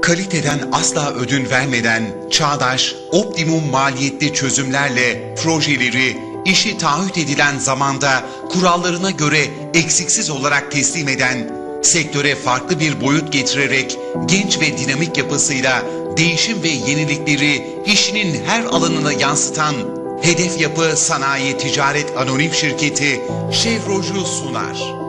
Kaliteden asla ödün vermeden çağdaş, optimum maliyetli çözümlerle projeleri işi taahhüt edilen zamanda kurallarına göre eksiksiz olarak teslim eden, sektöre farklı bir boyut getirerek genç ve dinamik yapısıyla değişim ve yenilikleri işinin her alanına yansıtan Hedef Yapı Sanayi Ticaret Anonim Şirketi Chevroju sunar.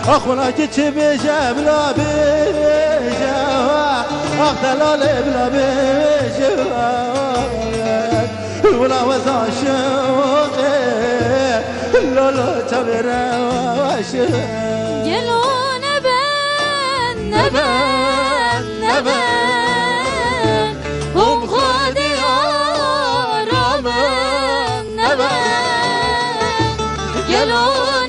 أخونا كتشي بيجا بلا بيجا أختلال بلا بيجا ولا وزا شوقي لولا تبرا واشي يلون نبن هم خادي آرامن نبن يلون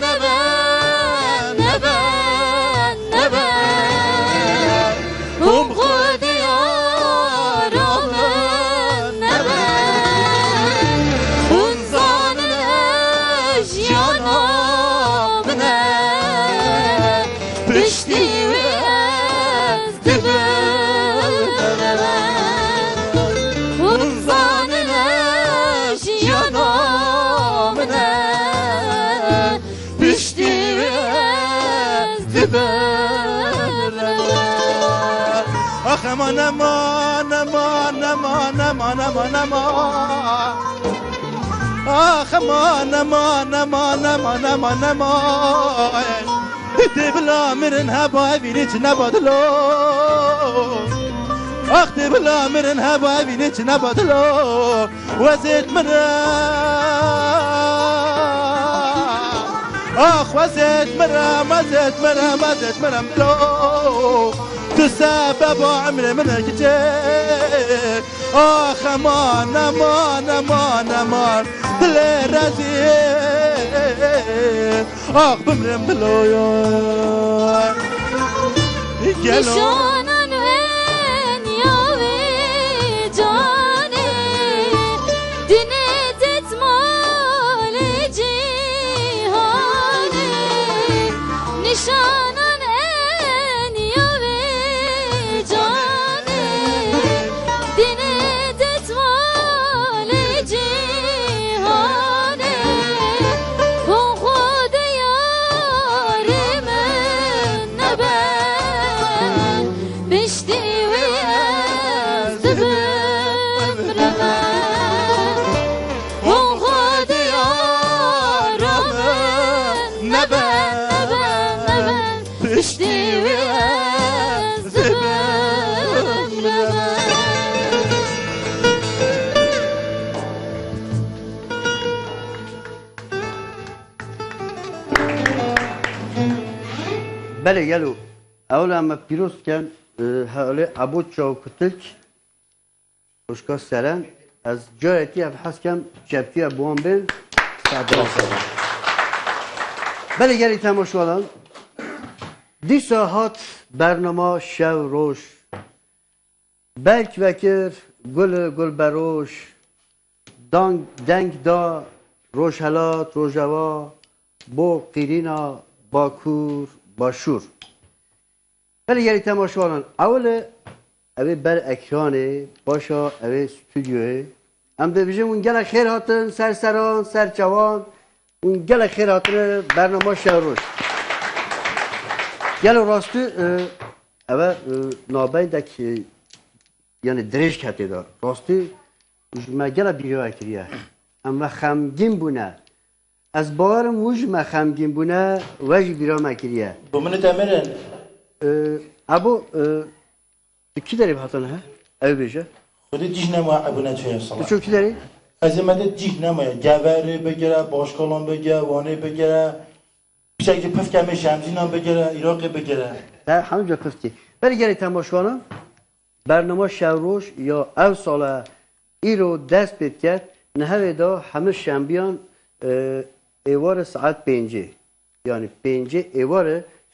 aman aman aman aman aman aman aman ah aman aman aman aman aman aman dibla mirin haba viniç nabadlo ah dibla mirin haba viniç nabadlo vazit mira ah vazit mira mazit mira mazit mira mlo تسبب عمري من كتير آخ أمان أمان أمان أمان لرزيل آخ بمرم بلويا نشانن وين يا وجاني دنيت تمال جيهاني نشان بله گلو اولا اما پیروز کن حاله عبود چاو کتلک خوشکا سرن از جایتی افحاس کم چپتی ابوان بین سعدان سرن بله گلی تماشوالان دی ساعت برنامه شو روش بلک وکر گل بروش دنگ دا روش هلات روژوا بو قیرینا باکور باشور ولی یعنی تماشاوان اول اوی بر اکرانه باشا اوی استودیوه ام ببیجم اون گل خیر هاتن سرسران سرچوان اون گل خیر هاتن برنامه شهروش گل راستی اوه نابین دکی یعنی درش کتی دار راستی ما گله بیرای کریه اما خمگین بونه از باورم وج ما خمگین بونه وجه بیرا ما کریه Bu bunu demirin. ابو کی داری بحثانه ها؟ او بیشه Xudi cih nemaya abone çoya تو sala. چون کی داری؟ Azimede cih nemaya. Geveri begere, başkalan begere, vani begere. Bir şekilde püf kemi şemzinan begere, Irak'ı begere. در همه جا پفتی ولی گری تماشانا برنامه شوروش یا او ساله ای رو دست بید کرد نهوه دا همه شنبیان ایوار ساعت 5 یعنی 5 ایوار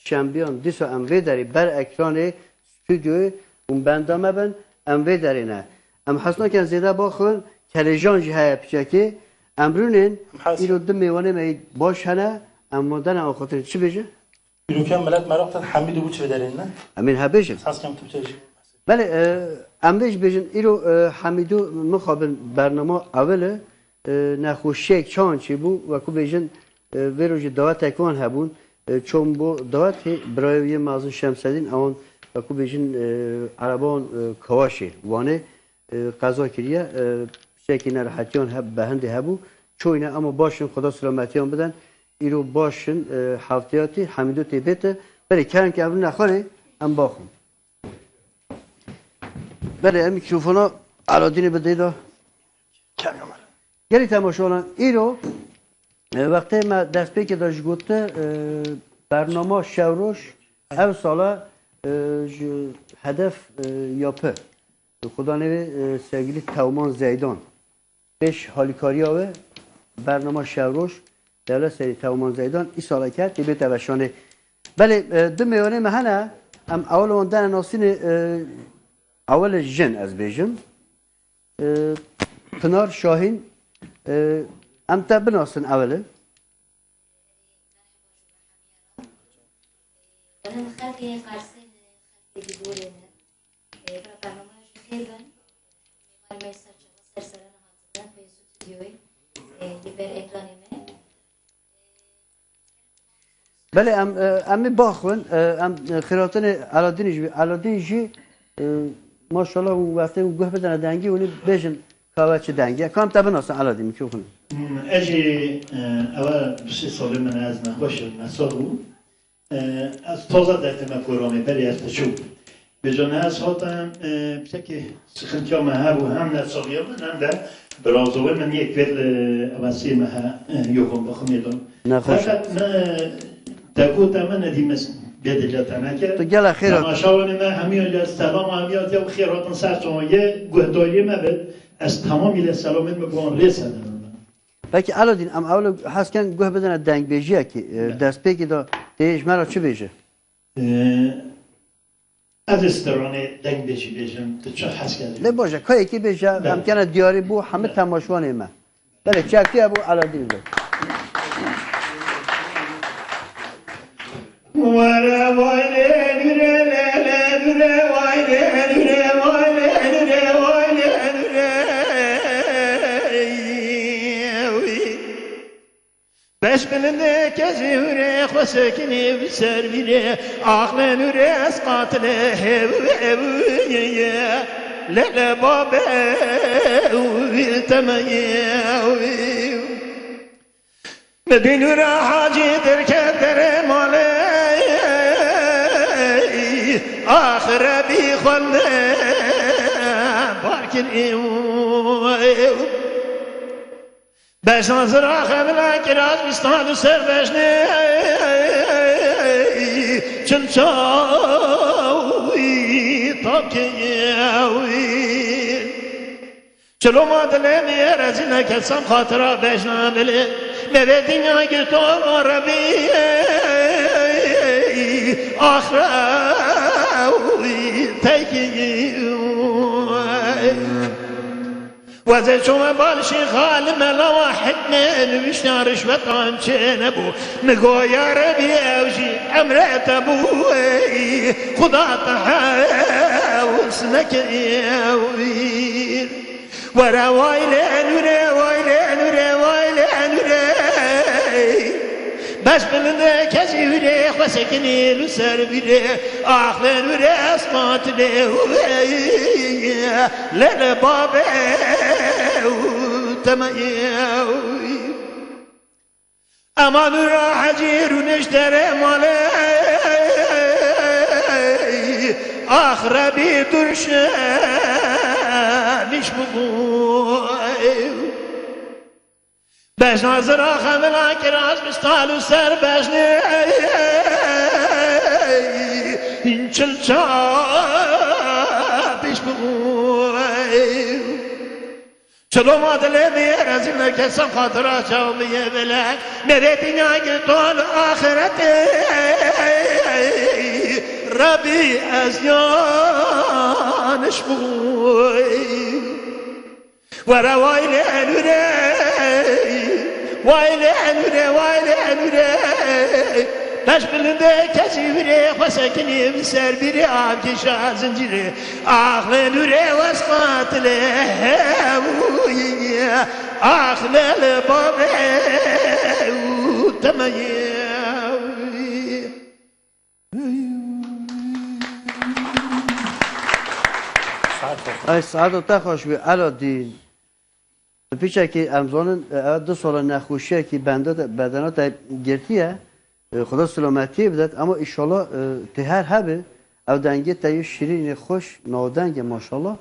شنبیان دیسو اموی داری بر اکران استودیو اون بندامه بن اموی داری نه ام حسنا کن زیده باخون تلویزیون جهه پیچه که امرونین ای رو دم میوانه می باش هنه اما دن او خاطر چی بشه؟ Ülken millet meraktan Hamid'i bu çevederinde. امین ها بشه Saz kem tüpteci. بله امروز بیشتر ایرو حمیدو مخابن برنامه اوله نخوشی چان چی بود و کو بیشتر ویروج دعوت اکوان هبون چون بو دعوت برای مازن شمسدین آن و کو بیشتر عربان کواشی وانه قضا کریه شکی نراحتیان هب بهنده هبو چون اما باشن خدا سلامتیان بدن ایرو باشن هفتیاتی حمیدو تیبته ولی کردن که اول نخوره ام باخون بله میکروفونا علادین بدهید گلی تماشاوان ایرو وقتی ما دست که داشت گفته برنامه شوروش او ساله هدف یاپه خدا نوی سرگیلی تومان زیدان پیش حالیکاری آوه برنامه شوروش دولت سری تومان زیدان ای ساله کرد که بیت وشانه بله دو میوانه مهنه ام اول واندن ناسین اول جن از بیجم پنار شاهین ام تا بناسن اوله أنا خالتي قارسين خالتي بيقولنا برنامج خيبا ما يصير سرسرنا هذا في استوديوي يبر إكراني ما بله امی باخون ام خیراتن علادین جی ماشاءالله اون وقتی اون گوه بدن دنگی اونی بیشن کاوچ دنگی کام تا بناسن علادین میکروفون اجي اول بسي سالي من از نخوش مساهو از تازه دکتر مکورامی بری از تشو به جانه از هاتم بسکه سخنتیا مها و هم نتساقی من هم ده برازوه من یک ویل اوسی مها یوکم بخم یدون نخوش فقط من تکوتا من ندیمس بیدجاتا نکرد تو گل خیرات تماشاوان ما همیان یا سلام همیات یا خیراتن سرچان یه گهداری ما بد از تمامی لسلامت مگوان رسدن بلکه علادین ام اول هست کن گوه بدن دنگ بیجیه که دست پیکی دا دیش مرا چی بیجه؟ از استرانه دنگ بیشی بیشم تو چه حس کردی؟ نه باشه که یکی بیجه امکنه دیاری بو همه تماشوانه من بله چکتی ابو علادین بود ولا وایله نوره لاله نوره وایله نوره وایله نوره وایله نوره بس بلنده کسی نوره خوسکنی بسر بیره آخل نوره از قاتله لاله بابه تمایه بدین را حاجی در کدر ماله آخر بی خونه بارکن ایو بشان زرا خملا کراز بستان و سر بشنه چون چاوی تاکیوی چلو ما دلم یه رزی نکسم خاطره بشنم بله به دنیا گرتو عربی آخراوی تکی وزه شما بالشی خال ملا واحد من وشنا رشوت عن نبو نقول يا ربي اوجي امرأة ابوي خدا تحاول سنك ياوي ورا وايلة نورة وايلة نورة وايلة نورة بس بلنده کسی ویره خواسکنی لو سر ویره آخلن ویره اسمات له لیل بابه تمام امان راح جير ونشتري مالي آخر بيدرش مش بقوي باش نظر آخر من عكراز مستالو سر باش چل چا پیش بقوی چلو مادله میه رزیم نکسم خاطره چاو میه بله نره دنیا گتون آخرت ربی از یانش بقوی ورا وایل انوره وایل انوره وایل انوره Taş bilinde kesivire Fasakini biser biri Abkişa zinciri Ahle nüre vaskatile Ahle babe Temayi Ay سعادت تا خوش بی علادین پیچه که امزانن 2 سال نخوشیه که بدنات گرتیه خدا سلامتی بدهد اما ایشالا ته هر هبه او دنگه تایو شیرین خوش نادنگ ماشاءالله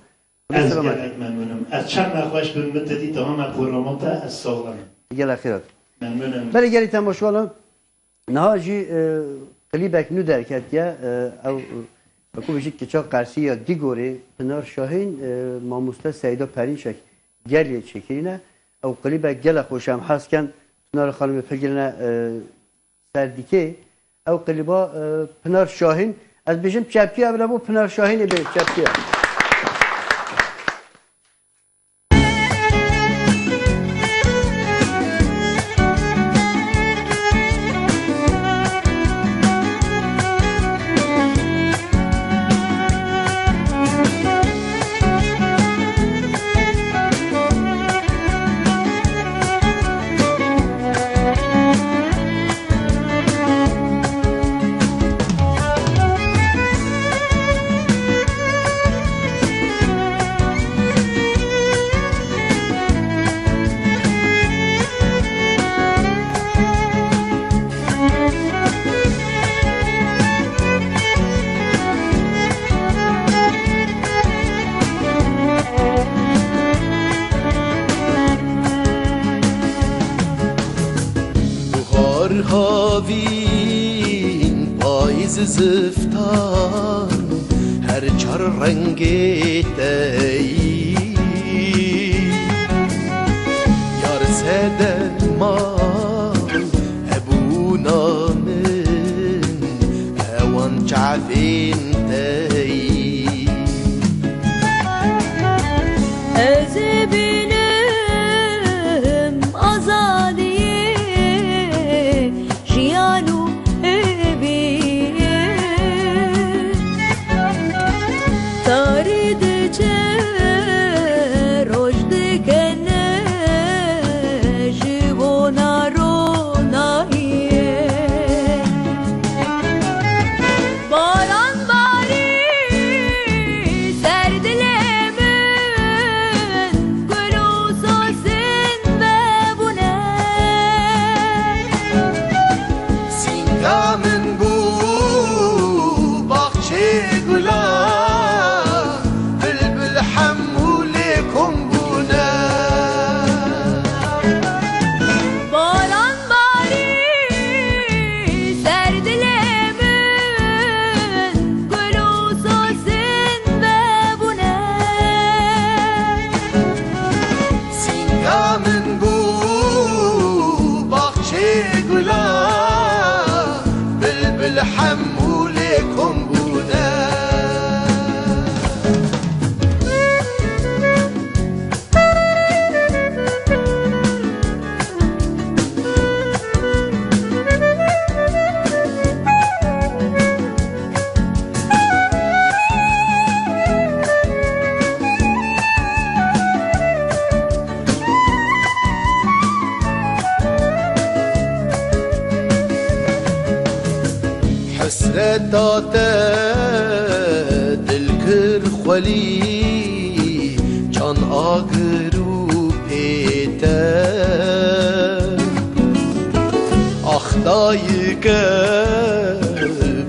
از گلک ممنونم از چند نخوش به مدتی تمام پروگرامات از ساغلم گل اخیرات ممنونم بله گلی تماشالا نها جی قلیبک نو درکت یا او بکو بشید که چا قرسی یا دیگوری پنار شاهین ماموسته سیدا پرین شک گلیه چکرینه او قلیبک گل خوشم هست کن پنار خانم پرگرنه سردیکه او قلیبا پنار شاهین از بجم چپکی اولا بو پنار شاهین به چپکی هاوین پاییز زفتان هر چار رنگی تی یار سدن ما هبونا من هوان چعفین تی حسرتات دل کر خلی جان آگر و بیته اخدایی که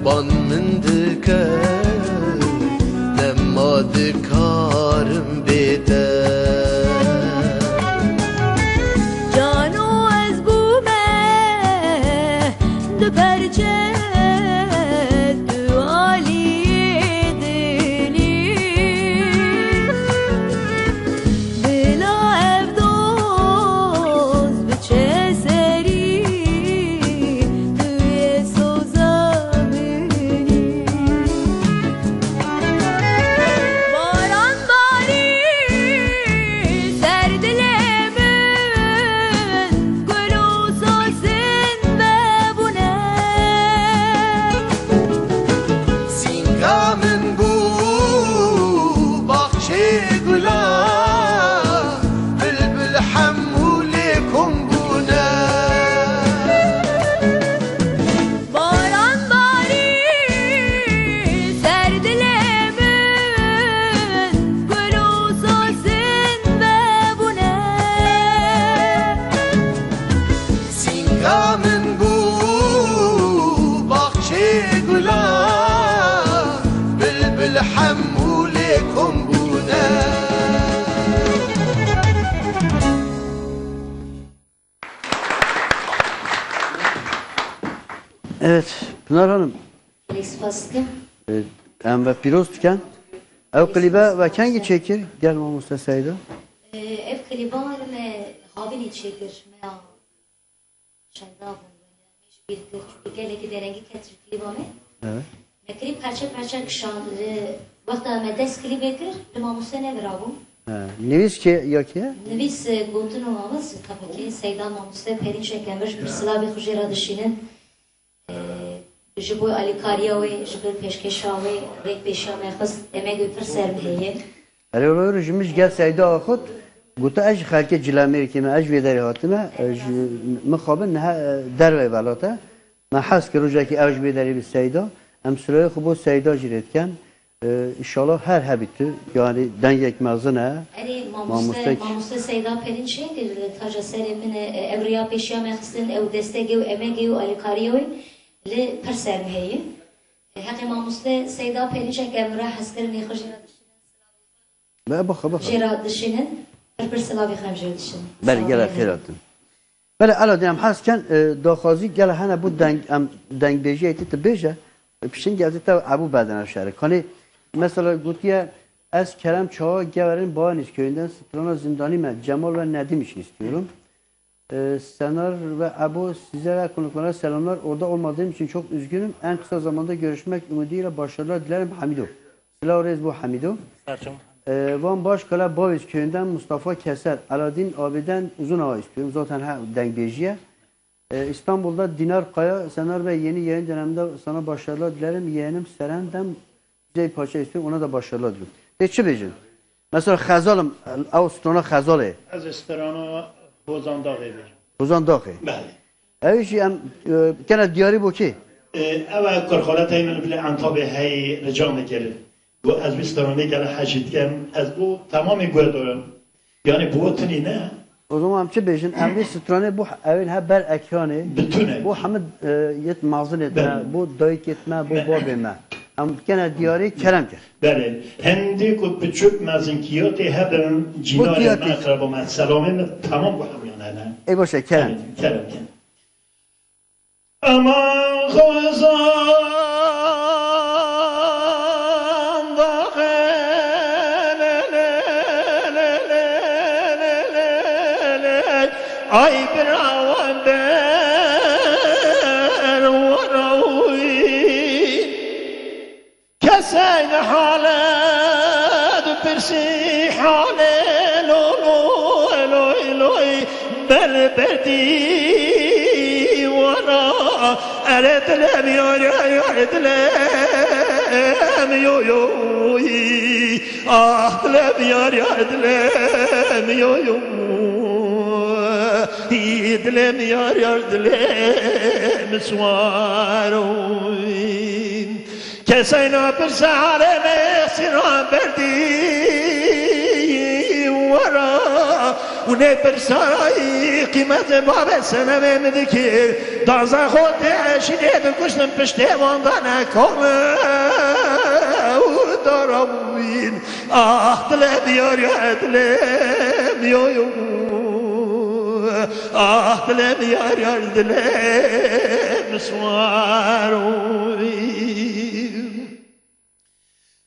بان مندکه نماد کارم بیته جانو از بومه دبرچه Evet, Pınar Hanım, Eksfasken. em ve pirostken, ev klibe ve kengi çekir, gel Mustafa Seyda. Ev kliban me havini çekir me şendabın bir geleki derengi ketir klibanı. Evet. Me klip parça kışan vakta me des klip ekir mamusta ne verabım. Nevis ki ya ki? Nevis gotun olmamız tabii ki Seydan mamusta perin çeklemiş bir sıla bir hujera dışının جبوی علیکاریاوی جبر پیشکشاوی ریک پیشا میخواست اما گوتر سر بهیه. Hele olur jimiz gel Seyda akut, guta aj xalke cilamir ki me aj vedari hatime, mukhaben neha derve velata, me has ki roja ki aj vedari bir Seyda, em sıraya kubu Seyda jiretken, inşallah her habitu yani dengek mazına. Yani mamusta Seyda perin şey taca serimin evriya peşya meksin ev destegev emegev alikariyavi li per sermheyi. Hakkı mamusta Seyda perin şey emra haskar ne khajira Bak. jira dışının per selavi khajira dışının. Bel gel xeratın. Bel ala diyem hasken daxazi gel hana bu deng beji eti te beje. Pişin geldi te Abu Baden şehri. Hani mesela gutiye az Kerem Çağa Gever'in Bağaniz köyünden Sıplana Zindani me Cemal ve Nedim için istiyorum. Senar ve Abu size ve konuklara selamlar. Orada olmadığım için çok üzgünüm. En kısa zamanda görüşmek ümidiyle başarılar dilerim Hamido. Silah reis bu Hamido. Van Başkala Baviz köyünden Mustafa Keser. Aladin abiden uzun hava istiyorum. Zaten dengbeciye. İstanbul'da Dinar Kaya, Senar ve yeni yayın döneminde sana başarılar dilerim. Yeğenim Seren'den güzel bir parça istiyorum. Ona da başarılar diliyorum. Geçi becin. Mesela Xazalım, Ağustos'ta Xazalı. از استرانو بوزاندا ببر Uzan Dağı. بله Evet, gene diyarı bu ki. اول کرخالت های من بله انتابه های رجام کرد و از بیسترانه گل حجید کم از بو تمامی گوه دارم یعنی بوتنی نه O zaman çi becin, evli strane bu evin haber ekranı. Bütüne. Bu hamid yet mazın etme, Ben. bu dayık etme, bu bab etme. Ama gene diyarı kerem ki. بله هندی کو بچوب مزنکیاتی هبن جینار دیاتی. من اقرب و من سلامه من تمام با همیانه نه Ey boşa kerem. کرم کن امان خوزان ay bir avan ben varavi keseyn haled persi hale lo bel berdi vara eredlem eredlem yo ah lem eredlem yo dilem yar dilem suaroin kesayna bir sahare sinan berdi wara و نه برسایی قیمت باب سنم مدکی دازا خود عشیده بکشتم پشته واندانه کامه و داروین آه دلم یار یار دلم یو آه دلم یار یار دلم سواروی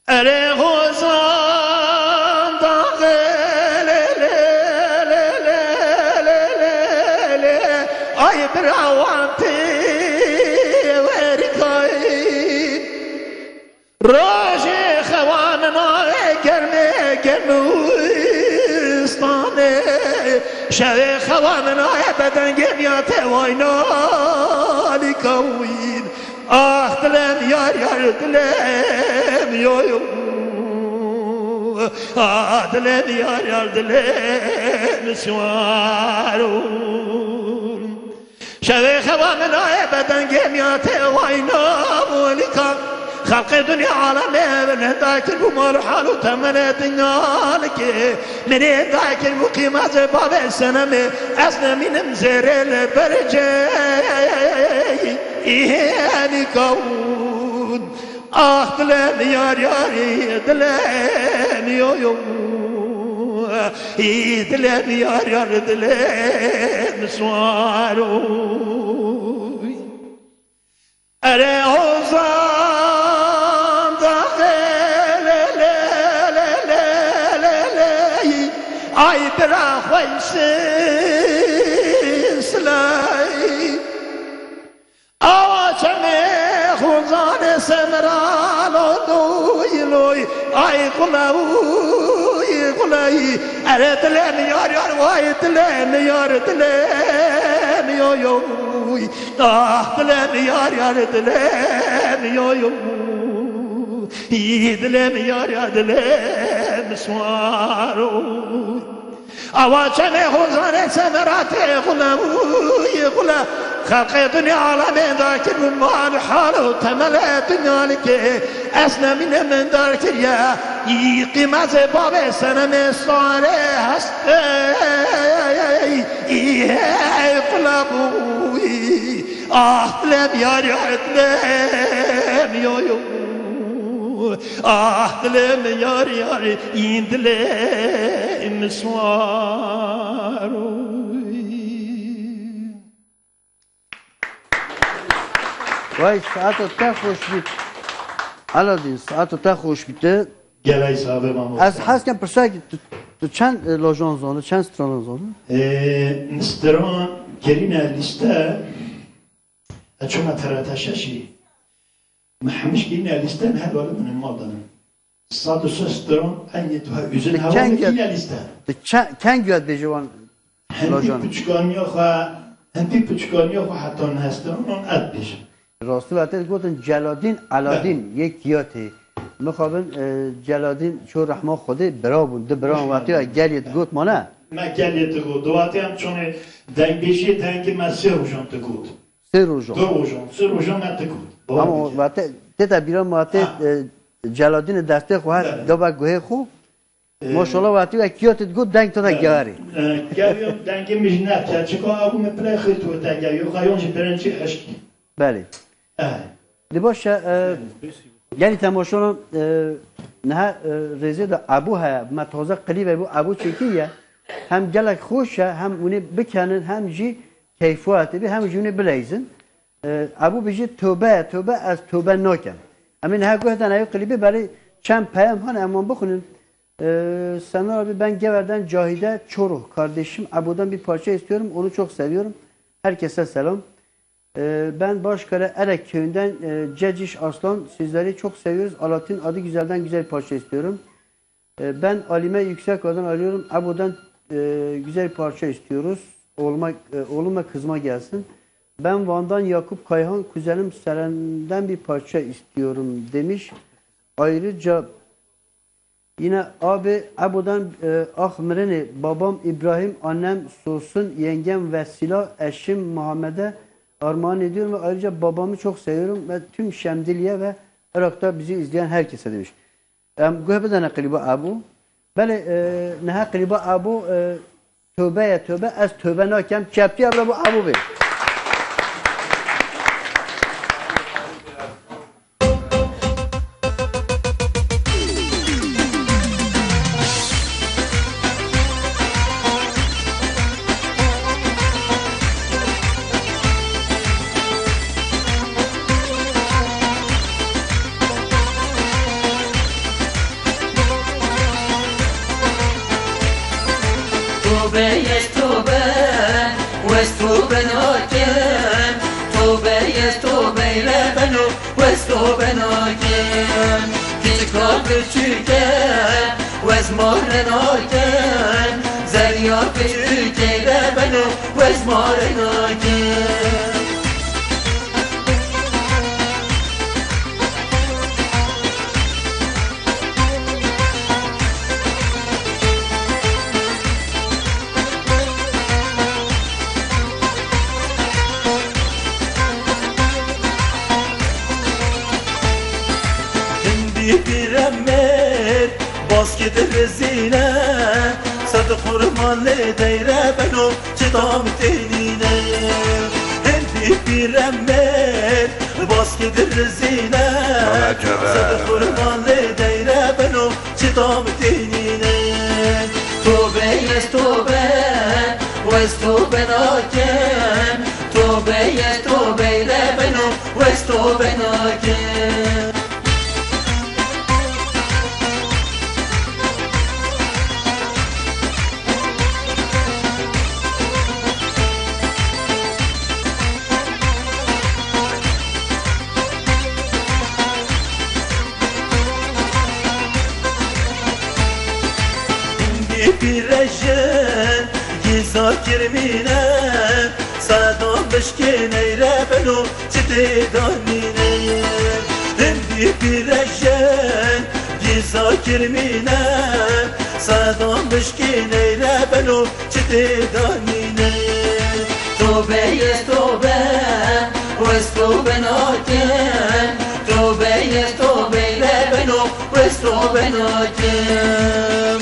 اره غزان داغل آی براوانتی ورکای راج خواننا گرمه گرموستانه شب خواننا بدن گمیات واینا لیکوین آه دلم یار یار دلم یو آه دلم یار یار دلم سوارون شب خواننا بدن گمیات واینا لیکوین خلق دنیا عالمه من هداك المال حال وتمنى دنيالك من هداك المقيمات باب السنم أصلا من مزر البرجي إيهاني كون آه دلم يار ياري دلم يو دلم يار يار دلم سوارو أري ay bira khoysin slay ağaçme khuzan semralo doyloy ay qulay aradlen yar yar vay dilen yar dilen yo yo ah dilen yar yar dilen yo yo dilen yar yar dilen swaro أواجه خزانة سمرات يقول خلق دنيا عالمين ذاك المال حاله تملا دنيا لك أسنى من دارك يا يقيم باب سنة مصاري هست يقول أبوي أحلم يا رحلم يو يو آه دلم یار یار این دلم سواروی وای ساعت تا خوش بید علادین ساعت تا خوش بیده گلای صاحب ما از هست کم پرسه تو چند لاژان زانه چند ستران زانه نستران گرینه لیسته چون تراتششی محمش گرینه لیسته نه بالا من مادنم صاد سستران انیتوها üzün hava gرینه لیسته چند گوید به جوان هم پیچکانی خواه هم پیچکانی خواه حتی نستران اون اد بیشن راستی وقتی گفتن جلالدین علادین یک گیاته میخوابن جلالدین چون رحمه خوده برابون ده برام وقتی گلیت گفت ما نه من گلیت گفت دواتی هم چون دنگ بیشی دنگ من سه روشان تو گفت سه روشان سه روشان من تو گفت اما وقتی دیتا بیرام وقتی جلالدین دسته خواهد دو با گوه خوب ماشاءالله وقتی گیاتت گفت دنگ تو نگیاری گریم دنگ میجنه که چکا آبو مپلای خیلی تو دنگی یا خیانجی برنچی هشتی بله باشه یعنی تماشا نه رزید ابو ها متوازه قریب ابو چکیه هم جلک خوشه هم اونی بکنن هم جی کیفیت به هم جونی بلیزن ابو بيجي توبه از توبه ناکن امین ها گفتن ایو قلیبی برای چند پیام هن اما بخونن sana abi ben Gever'den Cahide Çoruh kardeşim Abu'dan bir parça istiyorum onu çok seviyorum herkese selam ben Başkale Erek köyünden Ceciş Aslan sizleri çok seviyoruz Alaaddin adı güzelden güzel parça istiyorum ben Alime Yüksekova'dan arıyorum Abu'dan güzel parça istiyoruz oğluma kızma gelsin ben Van'dan Yakup Kayhan kuzenim Seren'den bir parça istiyorum demiş ayrıca yine abi Abu'dan Ahmereni, babam İbrahim, annem Sosun, yengem Vesila, eşim Muhammed'e armağan ediyorum ve ayrıca babamı çok seviyorum ve tüm Şemdiliye ve Irak'ta bizi izleyen herkese demiş. Guhbeden kliba Abu. Bale neha kliba Abu tövbe az tövbe nakem çepti abla bu abu be. توبه یز توبه وز توبه ناکن توبه یز توبه لبنو وز توبه ناکن کتکار بچوکه وز مار ناکن زریا بچوکه لبنو وز مار ناکن biremmer basket rezine sad kurman le deyre beno çedam tenine hendi biremmer basket rezine sad kurman le deyre beno çedam tenine توبه یز توبه وز توبه ناکن توبه یز توبه لبنو وز توبه ناکن birejin giza kirmine sadam beşkene rebeno çite danine hendi birejin giza kirmine sadam beşkene rebeno çite danine توبه یز توبه وز توبه ناکن توبه یز توبه لبنو وز توبه ناکن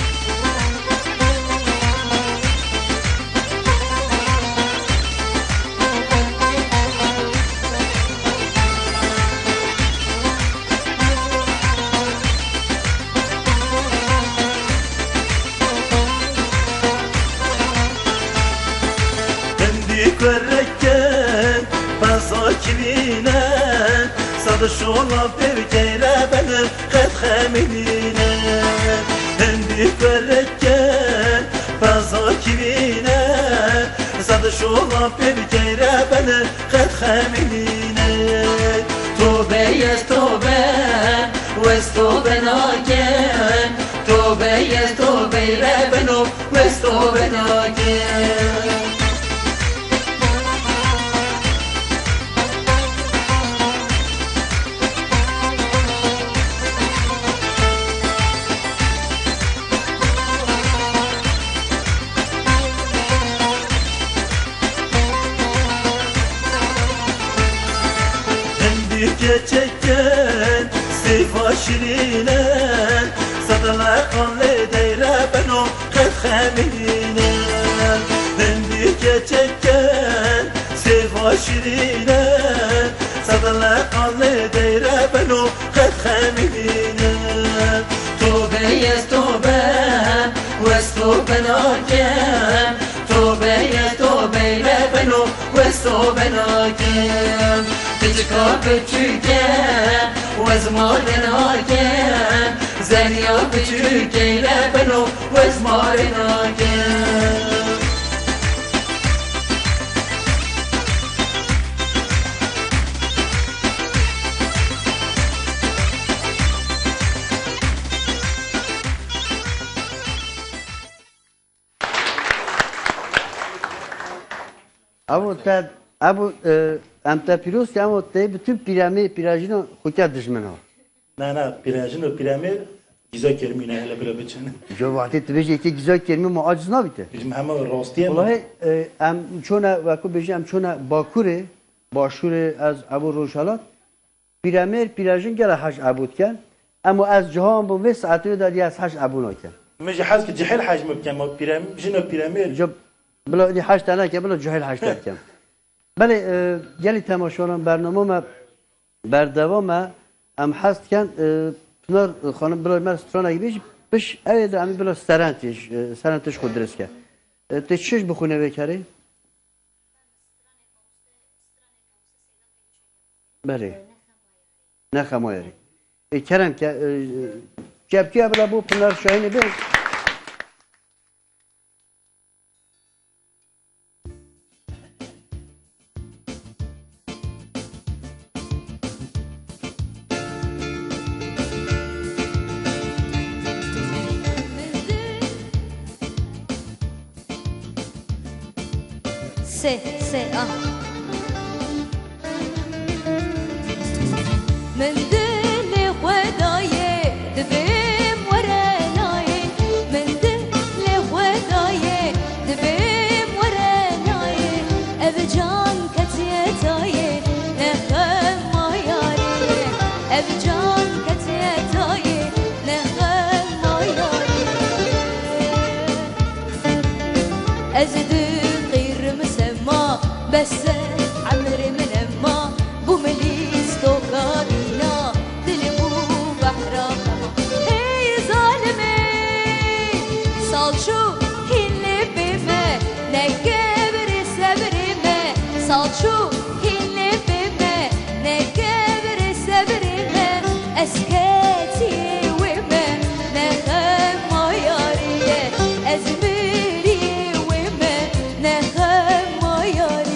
Körreken pazakirine sadı şola berkere benim khetxemine hendi körreken pazakirine sadı şola berkere benim khetxemine توبه یز توبه وز توبه ناکن توبه یز توبه لبنو وز توبه ناکن geçeken sefa şirine sadala kanle deyre beno khetxemine hendi geçeken sefa şirine sadala kanle deyre beno khetxemine توبه یز توبه وز توبه ناکن توبه یز توبه لبنو وز توبه ناکن تجکار بچوکه وز مار ناکن زنیا بچوکه لبنو وز مار ناکن Abo em te piroz ki ama te bütün pirajino xukat dijmena. نه پیراژن و پیرامید گیزا کرمینه هلا بلا بچن Jo vakti te beje ki güzel kelime mu aciz nabite. bizim همه راستیه Vallahi em çona ve ku beje em çona Bakure başure az Abu Roşalat piramer pirajin gele haş abudken ama az cihan bu ve saatı da diye haş abu naken. مجي حاسك جحيل حجم بكم بيراميد جنو بيراميد جب بلا دی 8 تنه که بلا جهل 8 کم بله گلی تماشاگران برنامه ما بردوام ام هست کن پنار خانم بلا من استران اگه بش اوید امی بلا سرنتش خود درست کرد تی چش بخونه بکری؟ بله نه خمایری کرم که جبکی بلا بو پنار شاهینه بین سه من دل خدای دبیم ورنای من دل خدای دبیم ورنای اب جان کتیتای نخم مایاری اب جان کتیتای نخم مایاری از بس عمري من ما بو مليس توقابينا دلبو بحرا هي ظالمي صال شو اللي بما نكبر صبري ما صال شو اللي بما نكبر صبري ما اسكاتي وما نخم مياري ازمري وما نخم مياري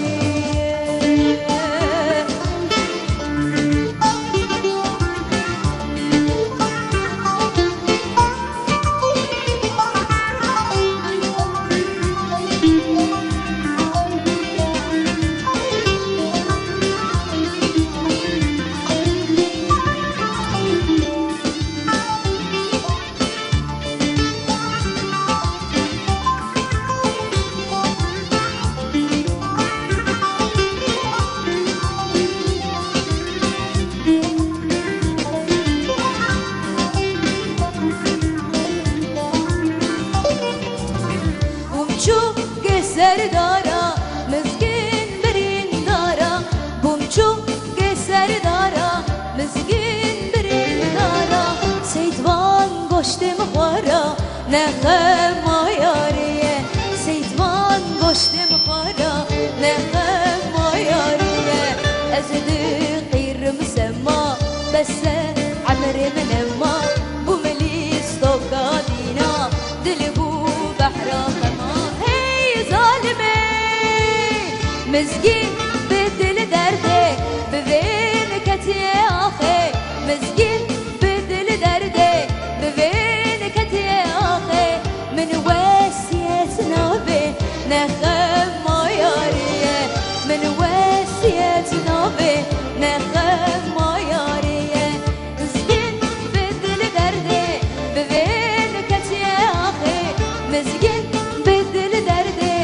Serdara mizgin birin dara bumçu serdara mizgin birin dara Seytvan goştem xara nexem mayariye Seytvan goştem xara nexem mayariye ezdi qirm sema bes amri min ma bu melis tokadina dilbu bahra مزگین به دل درده به وین کتی آخه مزگین به دل درده به وین کتی آخه من وسیت نابه نخم مایاریه من وسیت نابه نخم مایاریه مزگین به دل درده به وین کتی آخه مزگین به دل درده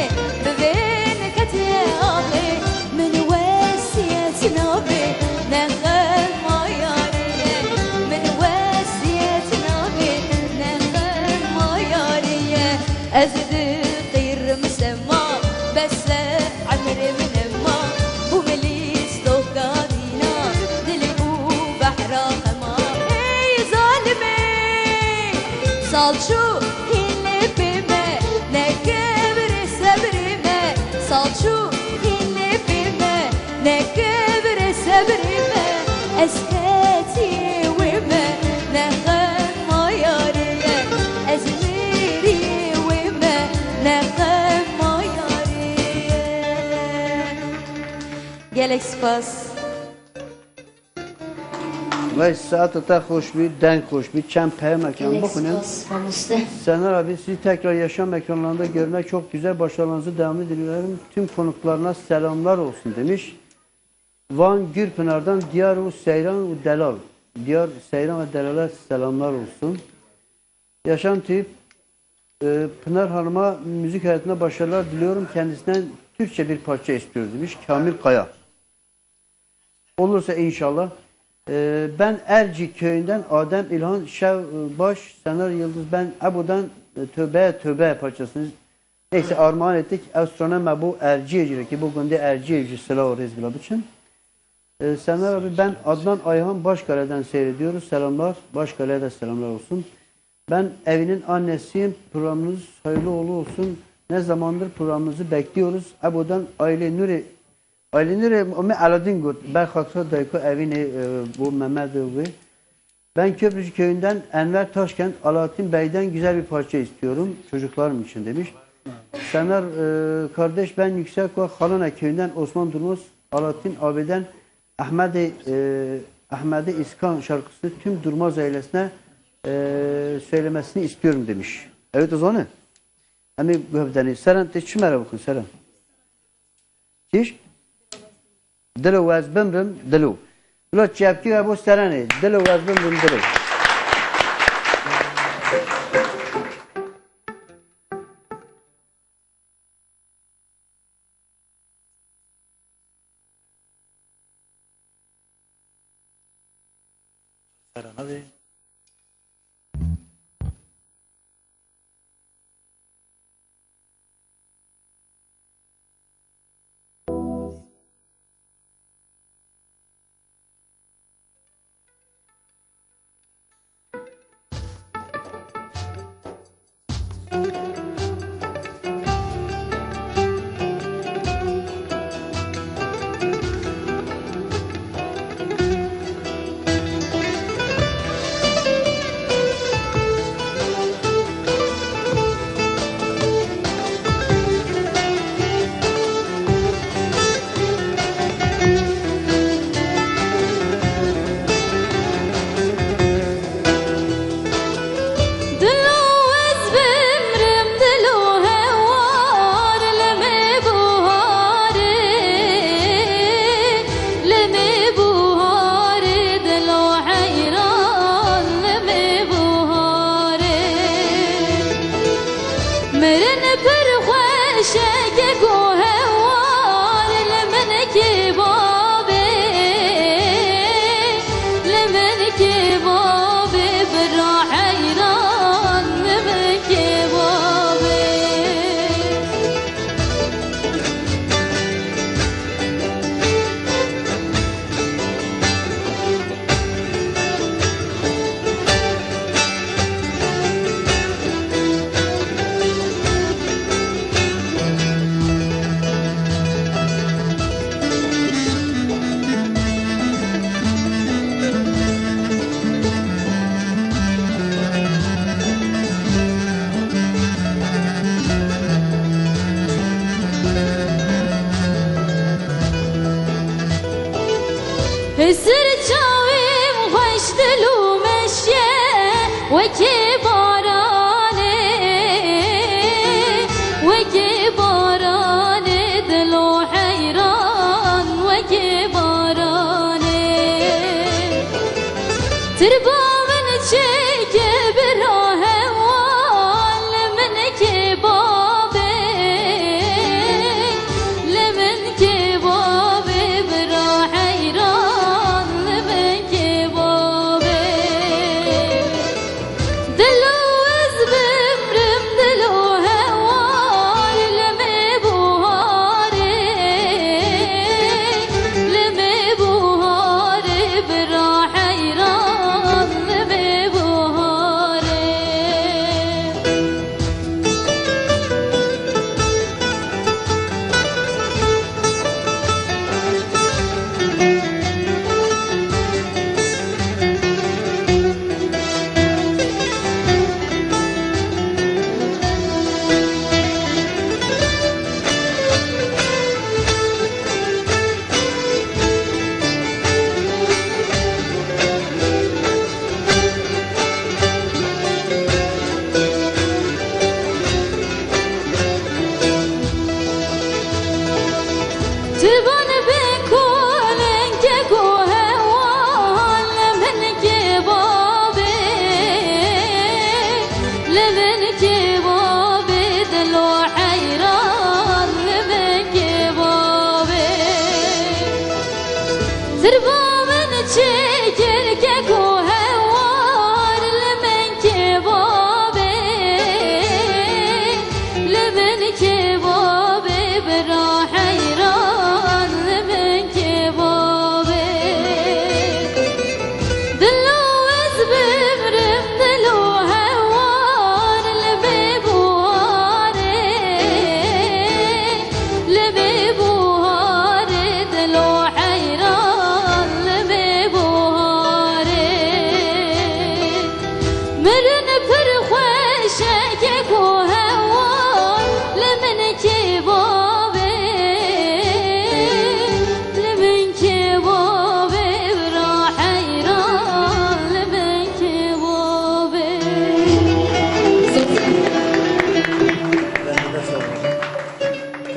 به وین کتی آخه من وسیت نابه نخم مایاریه من وسیت نابه نخم مایاریه از دقیر مسما بس عمري من ما بو مليس توقادينا دلي بو بحرا خما اي ظالمي صال شو اللي بما نكبر صبري ما صال شو اللي بما نكبر صبري ما اسكاتي وما نخم مياريه ازميري وما نخم مياريه gelek spas و ساعت تا خوش بید دنگ خوش bid چند پیام ekran bakın. Sener abi sizi tekrar yaşam ekranlarında görmek çok güzel. Başarılarınızı devam diliyorum. Tüm konuklarına selamlar olsun demiş. Van Gürpınar'dan Diyar Seyran ve Delal. Diyar Seyran ve Delal'e selamlar olsun. Yaşam tip Pınar Hanım'a müzik hayatında başarılar diliyorum. Kendisinden Türkçe bir parça istiyoruz demiş. Kamil Kaya. Olursa inşallah. Ben Ercik köyünden Adem İlhan Şevbaş Sener Yıldız ben Ebu'dan tövbe parçasını neyse armağan ettik. Astronom bu Erciyeci'de ki bu günde Erciyeci silahı rezgila için. Senler abi ben Adnan Ayhan Başkale'den seyrediyoruz. Selamlar. Başkale'ye de selamlar olsun. Ben evinin annesiyim. Programınız hayırlı uğurlu olsun. Ne zamandır programınızı bekliyoruz. Abudan Aile Nuri Ome Aladin Gut. Ben Haksa Dayko evini bu Mehmet ve ben Köprücü köyünden Enver Taşkent Alaaddin Bey'den güzel bir parça istiyorum. Çocuklarım için demiş. Senler kardeş ben Yüksek ve Halana köyünden Osman Durmaz Alaaddin abiden Ahmet İskan şarkısını tüm Durmaz ailesine söylemesini istiyorum demiş. Evet o zaman. Ama bu hepdeni. Seren teşekkür bakın Seren. Tiş? Dilo vaz bimrim dilo. Ulan çapki ve bu Seren'i. Dilo vaz bimrim dilo. Seren hadi. Hesir çavim hoş dilu meşye ve ki barane dilu hayran ve ki barane tirbamın çeke bir heval min ki babe lemin ki babe bir hayran lemin ki babe dilu ezbimrim dilu heval lemi buhari bir hayran lemi buhari Tiban bekolen ke gohewan lemen ke babe lemen ke babe dilo hayran lemen ke babe zirbamen çeker ke gohewan lemen ke babe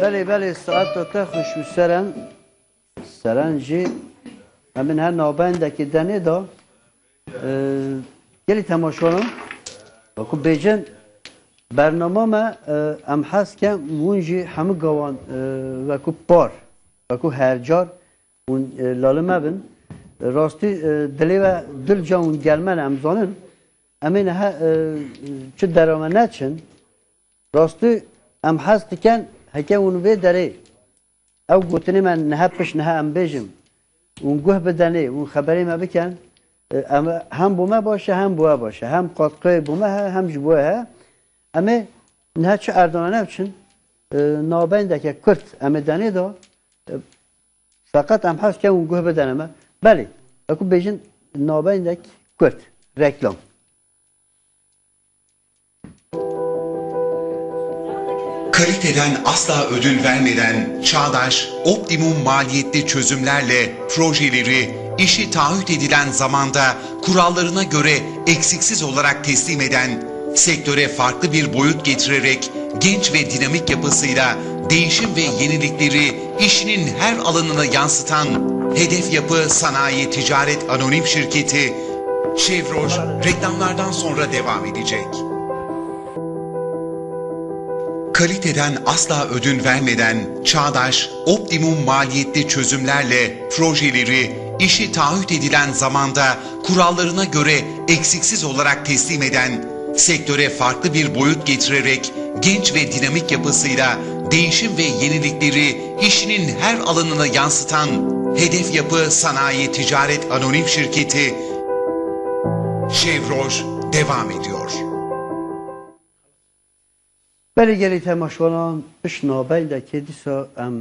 بله ساعت تا خوش سرن جی همین هر نابنده که دنه دا گلی تماشانم وکو بیجن برنامه ما ام هست که اونجی همه گوان وکو پار وکو هرجار اون لاله مبن راستی دلی و دل جا اون گلمن امزانن امین ها چه درامه نچن راستی ام هست که هکه اونو به داره او گوتنی من نه پش نه ام بیجم اون گوه بدنه اون خبری ما بکن هم بومه باشه هم بوه باشه هم قطقه بومه هم جبوه ها اما نه چه اردانه بچن نابنده که کرد اما دنه دا فقط ام هست که اون گوه بدنه ما بله اکو بیجن نابنده کرد reklam. Kaliteden asla ödün vermeden çağdaş, optimum maliyetli çözümlerle projeleri işi taahhüt edilen zamanda kurallarına göre eksiksiz olarak teslim eden, sektöre farklı bir boyut getirerek genç ve dinamik yapısıyla değişim ve yenilikleri işinin her alanına yansıtan Hedef Yapı Sanayi Ticaret Anonim Şirketi, Şevroj reklamlardan sonra devam edecek. Kaliteden asla ödün vermeden çağdaş, optimum maliyetli çözümlerle projeleri işi taahhüt edilen zamanda kurallarına göre eksiksiz olarak teslim eden, sektöre farklı bir boyut getirerek genç ve dinamik yapısıyla değişim ve yenilikleri işinin her alanına yansıtan Hedef Yapı Sanayi Ticaret Anonim Şirketi, Şevroj devam ediyor. بله گلی تماشاگران بشنابه ده که دیسا ام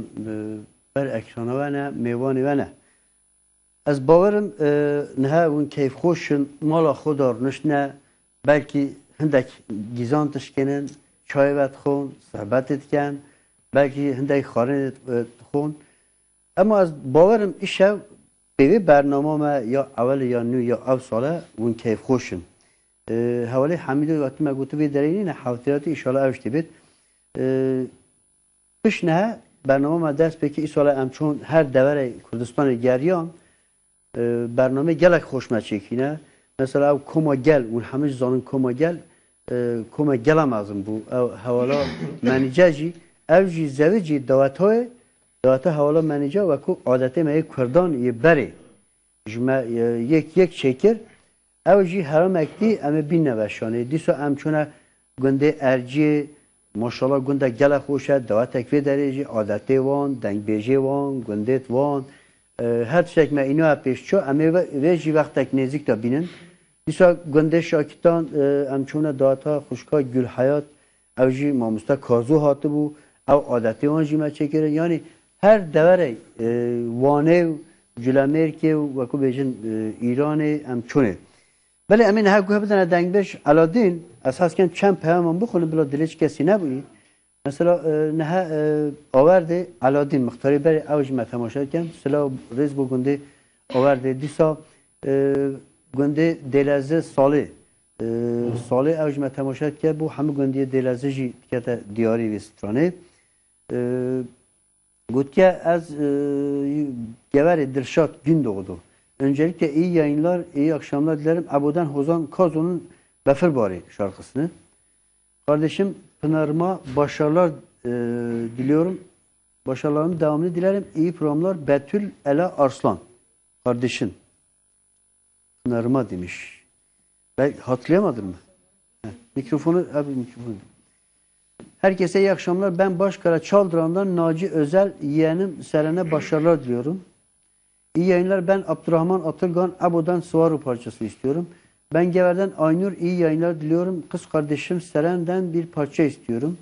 بر اکرانه و نه میوانی و نه از باورم نه اون کیف خوشن مالا خودار نشنه بلکه هندک گیزان تشکنن چای وقت خون صحبتت کن بلکه هندک خارن خون اما از باورم ایشه به برنامه ما یا اول یا نو یا او ساله اون کیف خوشن حوالی حمیدو وقتی ما گوتو بید درینی نه حوتیراتی ایشالا اوشتی بید پیش نه برنامه ما دست بکی ایشالا امچون هر دوره کردستان گریان برنامه گلک خوشمت چکینه مثلا او کما گل اون همه زانون کما گل هم ازم بو او حوالا منیجه او جی زویجی دوات حوالا منیجه و کو عادته ما یک کردان یه بره جمع یک شکر او جی حرام اکتی اما بین نوشانه دیسو امچونه گنده ارجی ماشاءالله گنده گل خوشه دوات تکوی درجی عادتی وان دنگ بیجی وان گندت وان هر چک ما اینو پیش چو اما ویجی وقت تک نزدیک تا بینن دیسو گنده شاکتان امچونه داتا خوشکا گل حیات او جی ماموستا کازو هاته بو او عادتی وان جی ما چکره یعنی هر دوره وانه جلامرکه و کو بیجن ایران امچونه بله امین ها گوه بدن دنگ بش علادین اساس کن چند پیام بخونم بلا دلش کسی نبودی مثلا نه آورده علادین مختاری بری اوج ما تماشا کن سلا ریز بو گنده آورده دیسا گنده دلازه ساله اوج ما تماشا کن بو همه گنده دلازه جی کتا دیاری وسترانه گوت که از گوار درشات gün doğdu. Öncelikle iyi yayınlar, iyi akşamlar dilerim. Abudan Hozan Kazo'nun Befir Bari şarkısını. Kardeşim Pınar'ıma başarılar diliyorum. Başarılarının devamını dilerim. İyi programlar. Betül Ela Arslan. Kardeşin. Pınar'ıma demiş. Ben hatırlayamadım mı? Mikrofonu. Herkese iyi akşamlar. Ben Başkara Çaldıran'dan Naci Özel yeğenim Seren'e başarılar diliyorum. İyi yayınlar. Ben Abdurrahman Atılgan Abu'dan Suvaru parçası istiyorum. Ben Gever'den Aynur iyi yayınlar diliyorum. Kız kardeşim Seren'den bir parça istiyorum.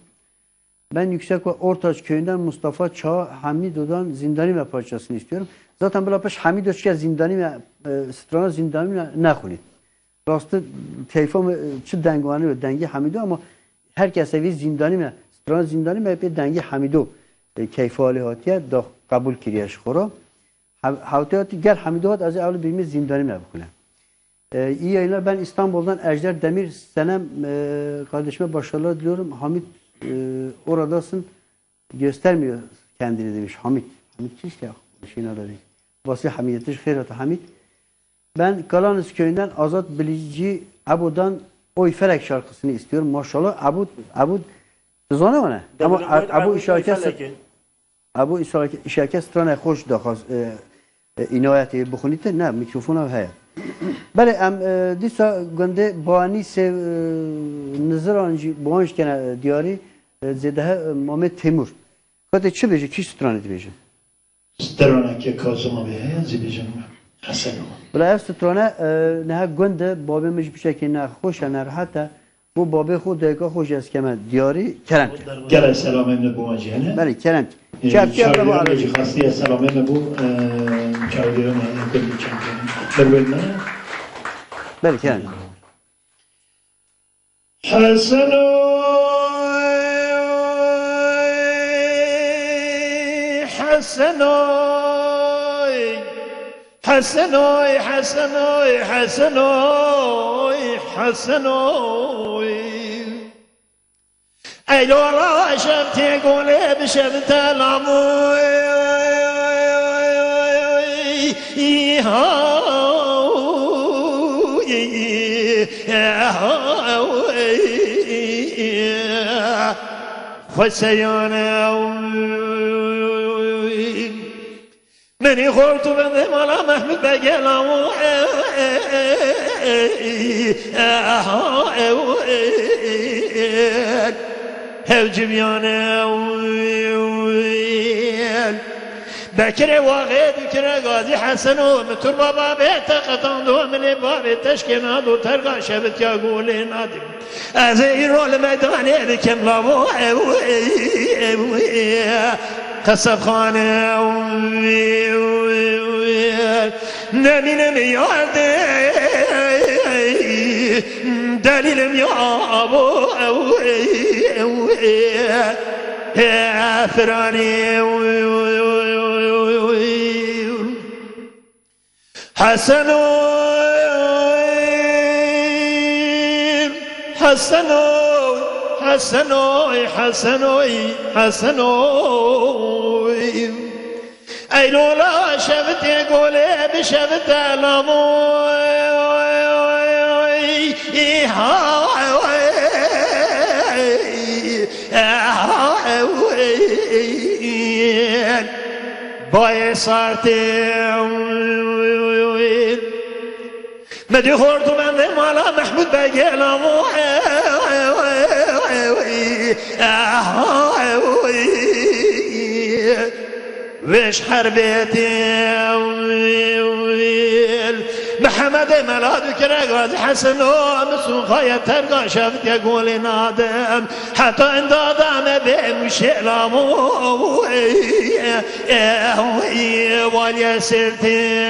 Ben Yüksek ve Ortaç köyünden Mustafa Çağ Hamido'dan Zindanime parçasını istiyorum. Zaten bu peş Hamido çıkıyor Zindanime strana Zindanime ne khuli. Rastı keyfim çı dengvanı ve dengi Hamido ama herkes evi Zindanime strana Zindanime hep dengi Hamido keyfi hali hatiye da kabul kiriyeş khora. Havtiyatı gel Hamidohat az evli birimiz Zindanime bukule. İyi yayınlar. Ben İstanbul'dan Ejder Demir Senem kardeşime başarılar diliyorum. Hamit oradasın. göstermiyor kendini demiş Hamit. Hamit işte şeyin adı değil. Vasfi Hamiyetiş Khairat Hamit. Ben Kalanız köyünden Azat Bilici Abu'dan Oy Felek şarkısını istiyorum. Maşallah Abu zana ona. Ama Abu işarket strane hoş da khas inayeti bukhunite ne mikrofona haya. Bale em disa gönde bani se nızırancı boğanç gene diyari zedehe Mehmet Temur. Kate çi beje ki strane beje. Strane ki Kazım abi hezi bejim. Hasan. Bala ev strane ne gönde babı mec bir şekilde hoş ne rahata bu babı xud deka hoş eskeme diyari Kerem. Gel selam emne bu acene. Bale Kerem. Şarkı bu aracı khasiye selam emne bu çağırıyorum kulli çemkeni. Bale Kerem. Hasan حسنوي حسنوي حسنوي حسنوي حسنوي اي لو والله شفتي قولي بشفت العموي فسيانا مني خورت بني مالا محمد بقلام هو جبيانا بكر واغي بكر غازي حسن ومتر بابا بيت قطان من باب تشكينا دو ترقى شبت يقول نادم ازيرو الميدان بكم لابو قصب خانه نمين يارد دليل يا ابو فراني حسنوي اي لولا شفت قولي بشفت باي صارتي مدي خورتو من مالا محمود بقيلا ويش حربيتي محمد ملاد كرغاز حسن ومسون خايا ترقى شفت يقول نادم حتى ان دادم بمشي لامو واليا سرتي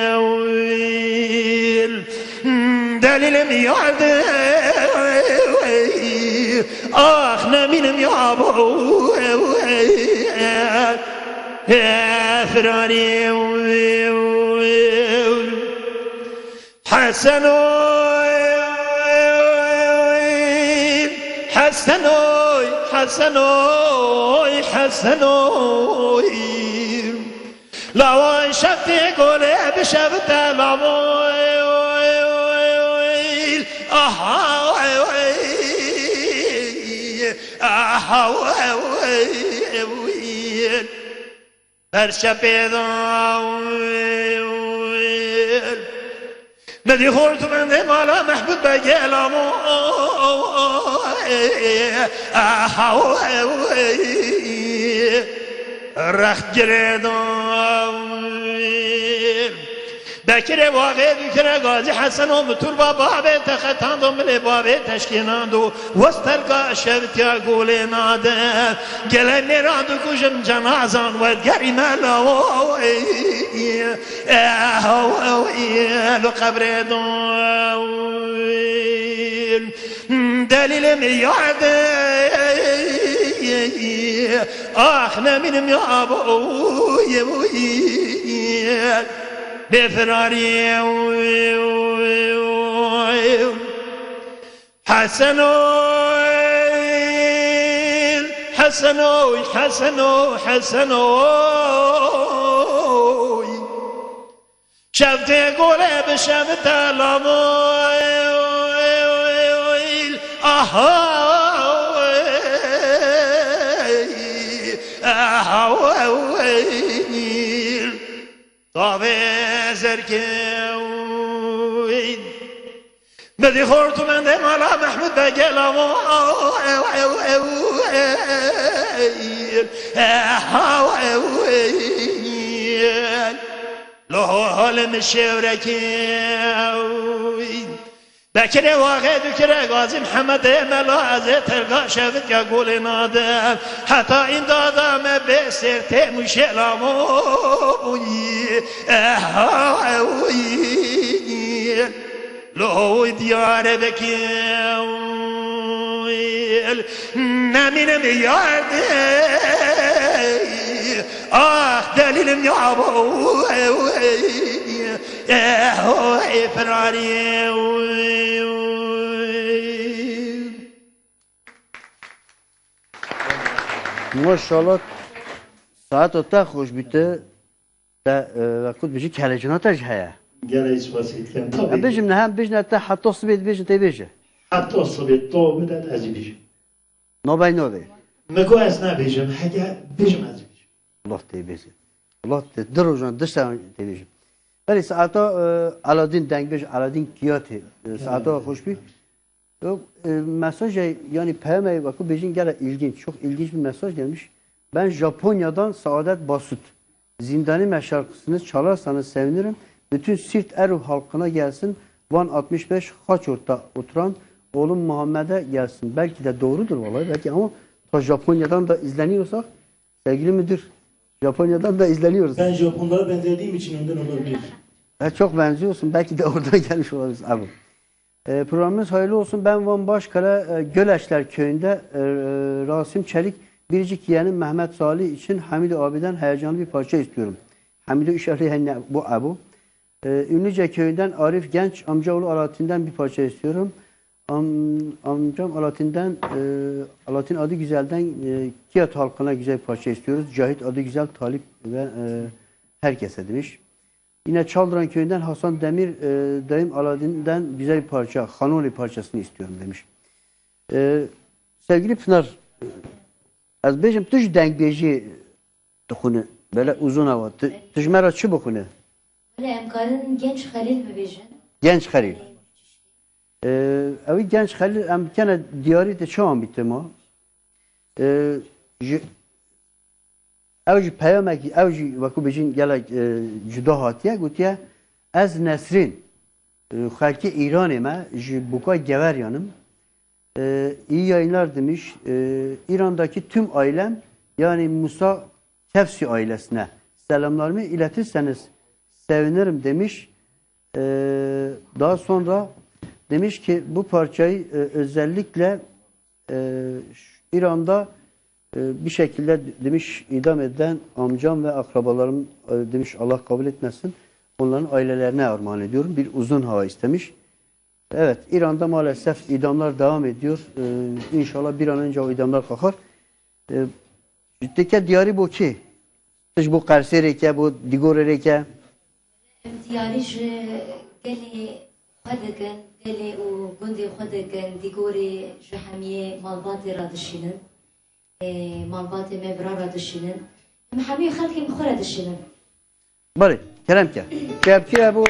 دليل ميعد اخ نمينم يا ابو فراني حسنوي حسنوي حسنوي حسنوي لا وين شفتي قولي بشفت العموي مدي خورت من ذي مالا محبوب بقلامو رخت جريدون بكر واقع بكر غازي حسن ومتور بابا بيت ختاندو من بابي تشكيناندو وسترقا شفت يا قولي نادم قلني رادو كجم جنازان ودقري مالو لو قبري دون دليل ميعد اخنا من يا ابو بفراري حسنوي حسنوي حسنوي حسنوي شفتي قولي بشفت الأمويل أهويل طابي زركوين بدي خورتو من دي مالا محمود بقل أمويل أهويل لو هول مشوركين بكري واحد بكري غازي محمد ملازة تلقى شفت يقول نادم حتى إن دادم بسر تمشي لاموي لو ديار بكيل نمين مياردي دليل يعبو فراري ماشاءالله ساعت تا خوش بیته تا وقت بيجي كالجنات جهيا Gene ispatıyken tabii. بيجم نهم بيجنا تا حتى صبيت بيجن تي بيجي Hatta o sabit doğu bedel azibijim. نوباي نوباي Meko esna bejim, hege bejim azibijim. الله تي بيجي الله تدرجان دشتا تي بيجي ولی ساعتا علادین دنگ بيج علادین کیاته ساعتا خوش بی mesaj yani PM bakı Beijing gene ilginç, çok ilginç bir mesaj gelmiş. Ben Japonya'dan Saadet Basut. Zindanime şarkısını çalarsanız sevinirim. Bütün Sirt Eruh halkına gelsin. Van 65 Haçort'ta oturan oğlum Muhammed'e gelsin. Belki de doğrudur vallahi belki ama ta Japonya'dan da izleniyorsak sevgili müdür Japonya'dan da izleniyoruz. Ben Japonlara benzediğim için ondan olabilir. Çok benziyorsun. Belki de oradan gelmiş olabiliriz abi. Programımız hayırlı olsun. Ben Van Başkale Göleşler Köyü'nde Rasim Çelik biricik yeğenim Mehmet Salih için Hamidi abiden heyecanlı bir parça istiyorum. Hamidi işareti bu abu. Ünlüce Köyü'nden Arif Genç amcaoğlu Alaaddin'den bir parça istiyorum. Amcam Alaaddin'den Alaaddin adı güzelden Kiyat halkına güzel bir parça istiyoruz. Cahit adı güzel Talip ve herkese demiş. Yine Çaldıran Köyü'nden Hasan Demir dayım Alaaddin'den güzel bir parça, Hanoli parçasını istiyorum demiş. Sevgili Pınar, az bejim tuj denk beji dokunu böyle uzun hava. Tuj mera çi bokunu? Öyle emkarın genç Halil mi bejin? Genç Halil. Evi genç Halil em kene diyari de çağın bitti ma. Evci peyamek, evci vaku bejin gelek juda hatiye gutiye ez Nesrin halki İran'ı me buka gever yanım. İyi yayınlar demiş. İran'daki tüm ailem yani Musa Kefsi ailesine selamlarımı iletirseniz sevinirim demiş. Daha sonra demiş ki bu parçayı özellikle İran'da bir şekilde demiş idam edilen amcam ve akrabalarım demiş Allah kabul etmesin. Onların ailelerine armağan ediyorum. Bir uzun hava istemiş. Evet, İran'da maalesef idamlar devam ediyor. İnşallah bir an önce o idamlar kalkar. Teke diyarı bu ki? Siz bu Kayseri'ke, bu Digor'e Diyarı geli xwedegin, gelê û gundê xwe digin, dîgorê ji hemiyê malbatê ra dişînin, malbatê me bira ra dişînin, em hemî xelkên xwe re dişînin. Bari, keremke. Keremke bu...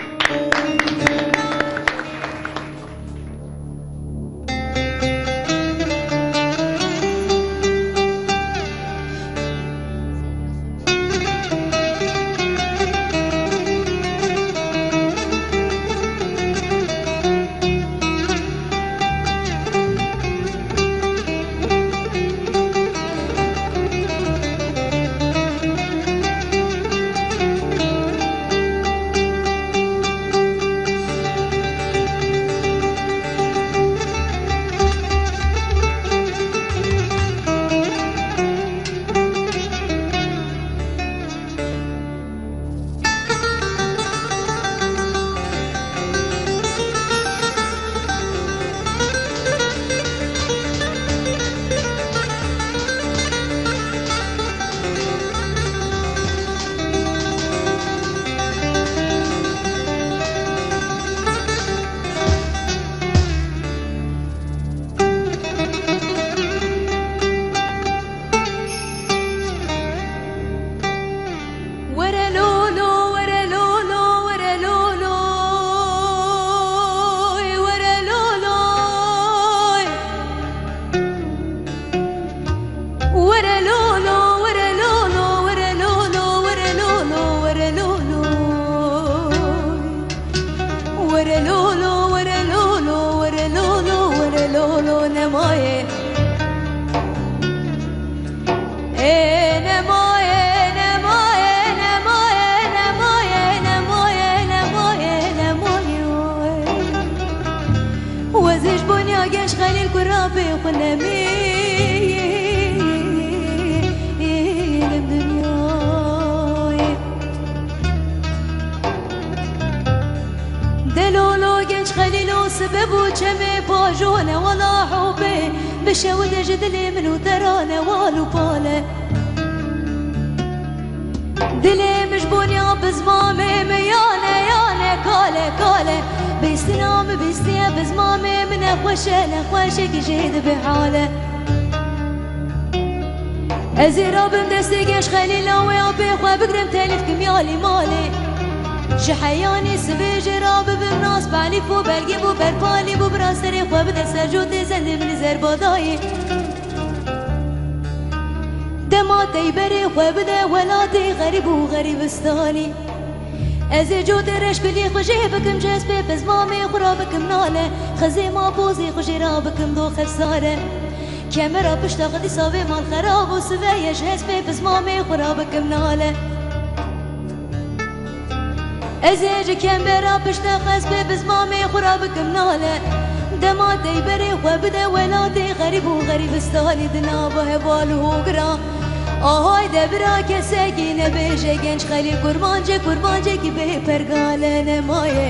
خلي القرابي وخنامي دلولو genç خليلو سببو كمي باجونا ولا حبي بشود جدلي منو ترانا والو باله دلي مجبوني بزمامي ميانا يانا كاله كاله بيستنام بيستيا بزمامي من اخوشه لخوشه جيد بحاله ازيرا بندستي genç خليلو ويا بيخوا بقدم تالف كميالي مالي جحياني سبيج راب بمناس بالي فو بلقي بو بربالي بو براسري خو بدا سرجوتي زند من زرباداي دماتي بري خو بدا ولاتي غريب وغريبستاني ازي جود رش بلي خجي بكم جسبي بزمامي خرابكم ناله خزي ما بوزي خجي رابكم دو خساره كاميرا بشتغلي صافي مال خراب وسبايا جسبي بزمامي خرابكم ناله ازيج كم برا بشتا خسبي بزمامي خرابكم ناله دماتي بري وبدا ولاتي غريب وغريبستاني دنابه هبالو قرا آهای دبرا کسکی نبیشه گنج خلیل قربانجه کی به پرگاله نمایه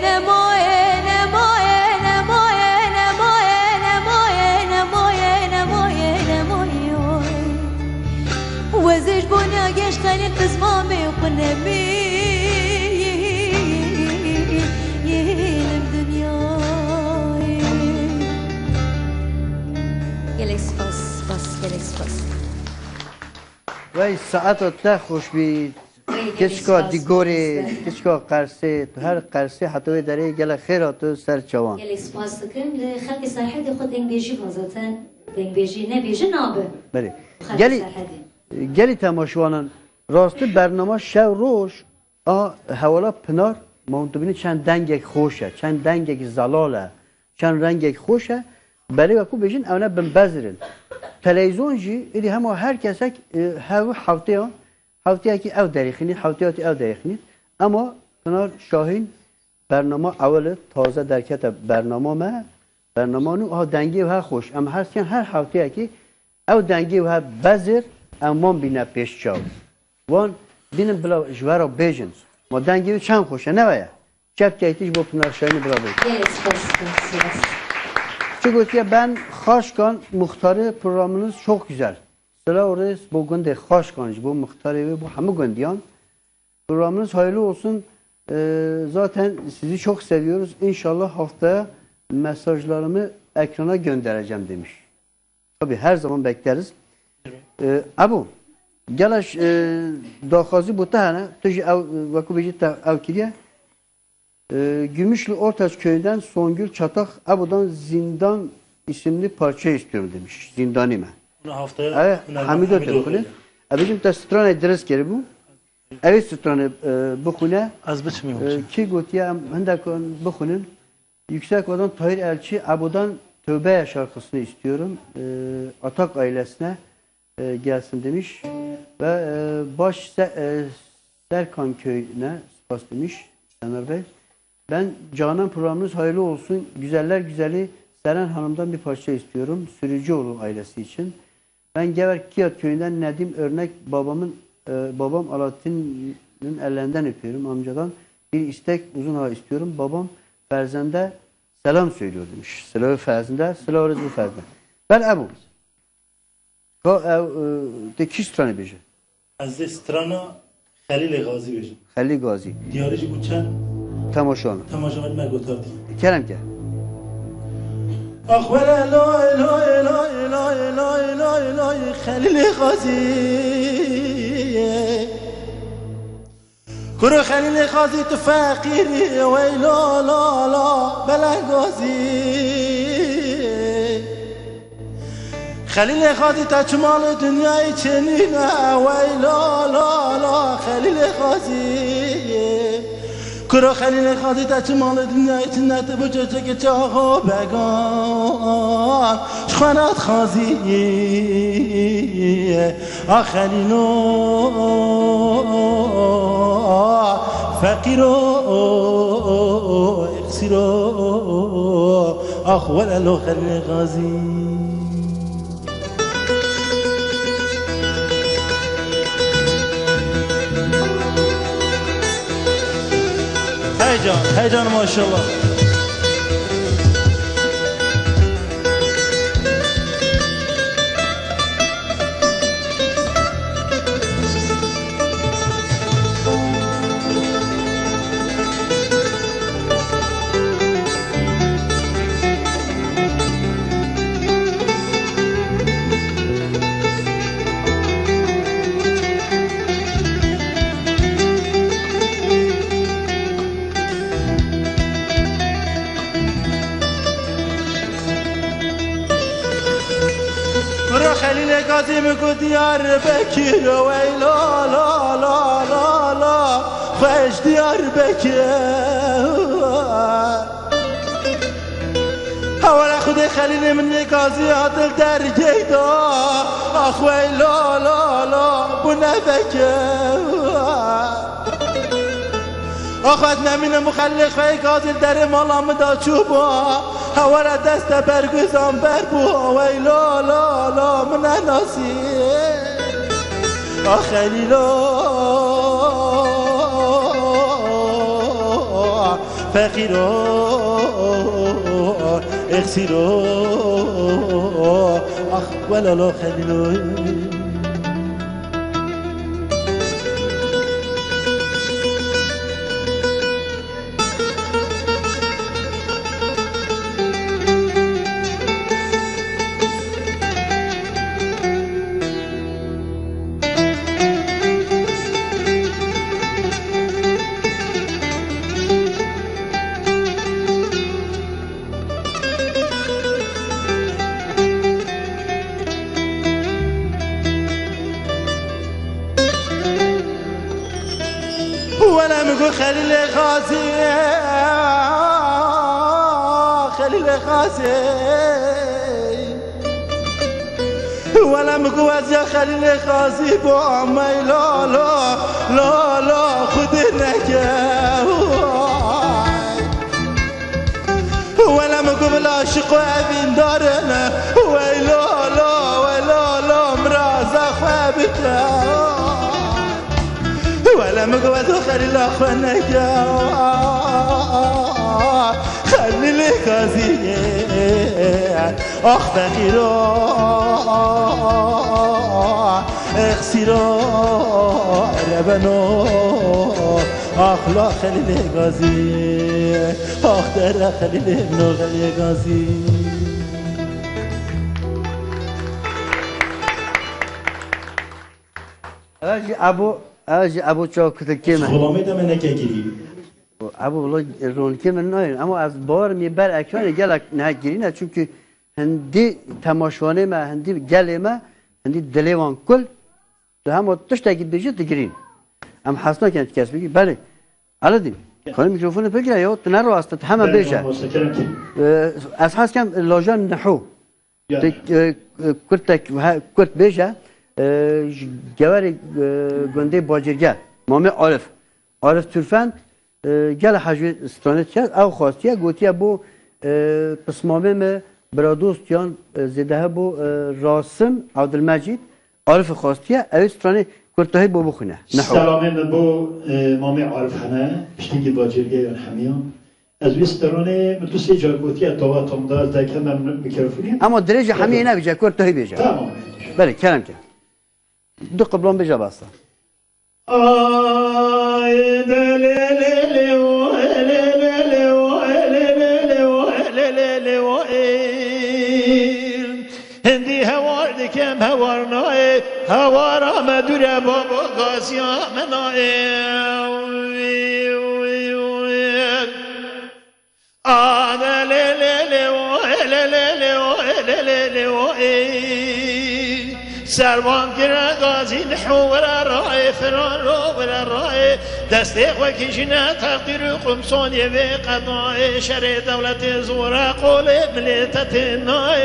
نمایه نمایه نمایه نمایه نمایه نمایه نمایه نمایه وزش بونا گنج خلیل بزمامي وقنمي وای ساعت تا خوش بید کشکا دیگوری کشکا قرصه تو هر قرصه حتی داره گل خیراتو سر چوان گلی سپاس دکم خلق سرحد خود دنگ بیجی فازتن دنگ بیجی نه بیجی نابه بله گلی تماشوانان راستی برنامه شو روش حوالا پنار ما تو بینی چند دنگ خوشه چند دنگ زلاله چند رنگ خوشه برای وکو بیشین اونا بنبذرن تلویزیون جی ایدی همه هر کسی هر هفته که او دریخنید هفتهاتی او دریخنید اما کنار شاهین برنامه اول تازه درکت برنامه نو ها دنگی و ها خوش اما هر هفته که او دنگی و ها بذر اما بینه پیش چاو وان بینم بلا جوارا بیجنز ما دنگی و چند خوشه نویا چپ کهیتیش با پنار شاهین بلا بیجنز Çünkü ben Xaşkan muhtarı programınız çok güzel. Sıra orada bugün de Xaşkan bu muhtarı ve bu hamı göndiyan. Programınız hayırlı olsun. Zaten sizi çok seviyoruz. İnşallah haftaya mesajlarımı ekrana göndereceğim demiş. Tabii her zaman bekleriz. Abu, gelaş dağazı bu tane. Tüji vakıbıcı avkiliye. Gümüşlü Ortaç köyünden Songül Çatak Abu'dan Zindan isimli parça istiyorum demiş. Zindani mi? Evet, Hamido telefonu. Abicim ta strane ders kere bu. Evet strane bu kune. Az bitmiyor. Ki gotiya hendakon bu kunin. Yüksek olan Tahir Elçi Abu'dan Tövbe şarkısını istiyorum. Atak ailesine gelsin demiş. Ve Baş Serkan köyüne spas demiş. Sener Bey. Ben Canan programınız hayırlı olsun. Güzeller güzeli Seren Hanım'dan bir parça istiyorum. Sürücüoğlu ailesi için. Ben Gever Kiyat köyünden Nedim Örnek babam Alaaddin'in ellerinden öpüyorum amcadan. Bir istek uzun hava istiyorum. Babam Ferzen'de selam söylüyor demiş. Selam Ferzen'de, selam Rezul Ferzen'de. Ben Ebu. De kiş strane beji? Az de strana Halil Gazi beji. Halil Gazi. Diyarıcı uçan Tamaşan. Tamaşan etme götürdü. Kerem ki. Ah vela loy loy loy loy loy loy loy Halil Gazi. Kuru Halil Gazi tu fakiri ve la la la bela Gazi. Halil Gazi taçmalı dünya içinine ve la la la Halil Gazi. Kuru Halil Gazi taçmalı dünya içinde bu çocuk çağı began. Şkanat Gazi ah Halilo fakiro اخسرو اخ ولا لو خلي غازي هيجان ما شاء الله خليل قاسم كو ديار بكر ويلا لا لا لا لا خش ديار بكر هولا خدي خليل مني قاسي عدل درجيدا اخوي لا لا لا بنا بكر اخذنا من مخلق في قاتل در مالا مدا چوبا هولا دست برگزان بربو ویلا لا لا من ناسی آخری لا فقیرا اخسیرا اخ ولا لا خلیلو ولا مقول خليل غازي خليل غازي ولا مقول يا خليل غازي بو عمي لا لا لا لا خدناك ولا مقول عاشق وابين دارنا ولا لا ولا لا مرازق وابتنا ولا مقوى خليل اخوانك خليل غازي اخ فقيرا اخسيرا ربنا اخلا خليل غازي اخ در خليل ابن خليل غازي ابو چاکت کمه غلامی دم نکگیری ابو والله رون کمه نه اما از بار می بر اکران گل نگیری نه چون که هندی تماشوانه ما هندی گله ما هندی دلیوان کل ده هم تشتاقی بیشتر تگیرین ام حسنا کنت کس بگی بله علدی خانم میکروفون بگیره یا تنر رو است همه بیشه از حس کم لاجان نحو کرت بیشه جواری گنده باجرگه مامه عارف ترفند گل حجوی استانت کرد او خواستیه گوتیه بو پسمامه مه برادوستیان زیده بو راسم عبدالمجید عارف خواستیه او استانه کرتاهی بو بخونه سلامه من بو مامه عارف همه پشتیگی باجرگه یان همیان از ویسترانه متوسی جا گوتیه تاوا تامدار دکه من میکروفونی اما درجه همیه نبیجه کرتاهی بیجه تمام بله کلم که دو قبلان بیجه باستا آی دلیلی هندی هوار دکم هوار نای هوار آمدوره بابا غازی آمنای سروان کرا غازی نحور رای فران رو بر رای دسته وکیشنا تقدیر قمصان یه قضای شر دولت زورا قول ملتت نای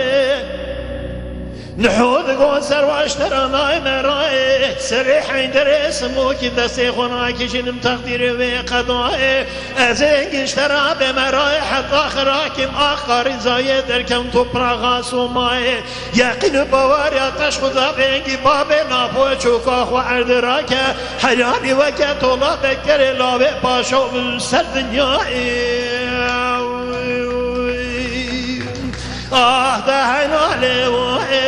نحود قون سرواش تراناي مراي سريحين درس موكي دستي خناكي شنم تقدير وقضاي ازنگش ترا بمراي حتى خراكم آخر زايد دركم توپراغا سوماي يقين باور يتش خدا بنگي باب نابو چوكا خو اردراك حياني وكا طولا بكر لاوه باشو سر دنياي ده هناله وای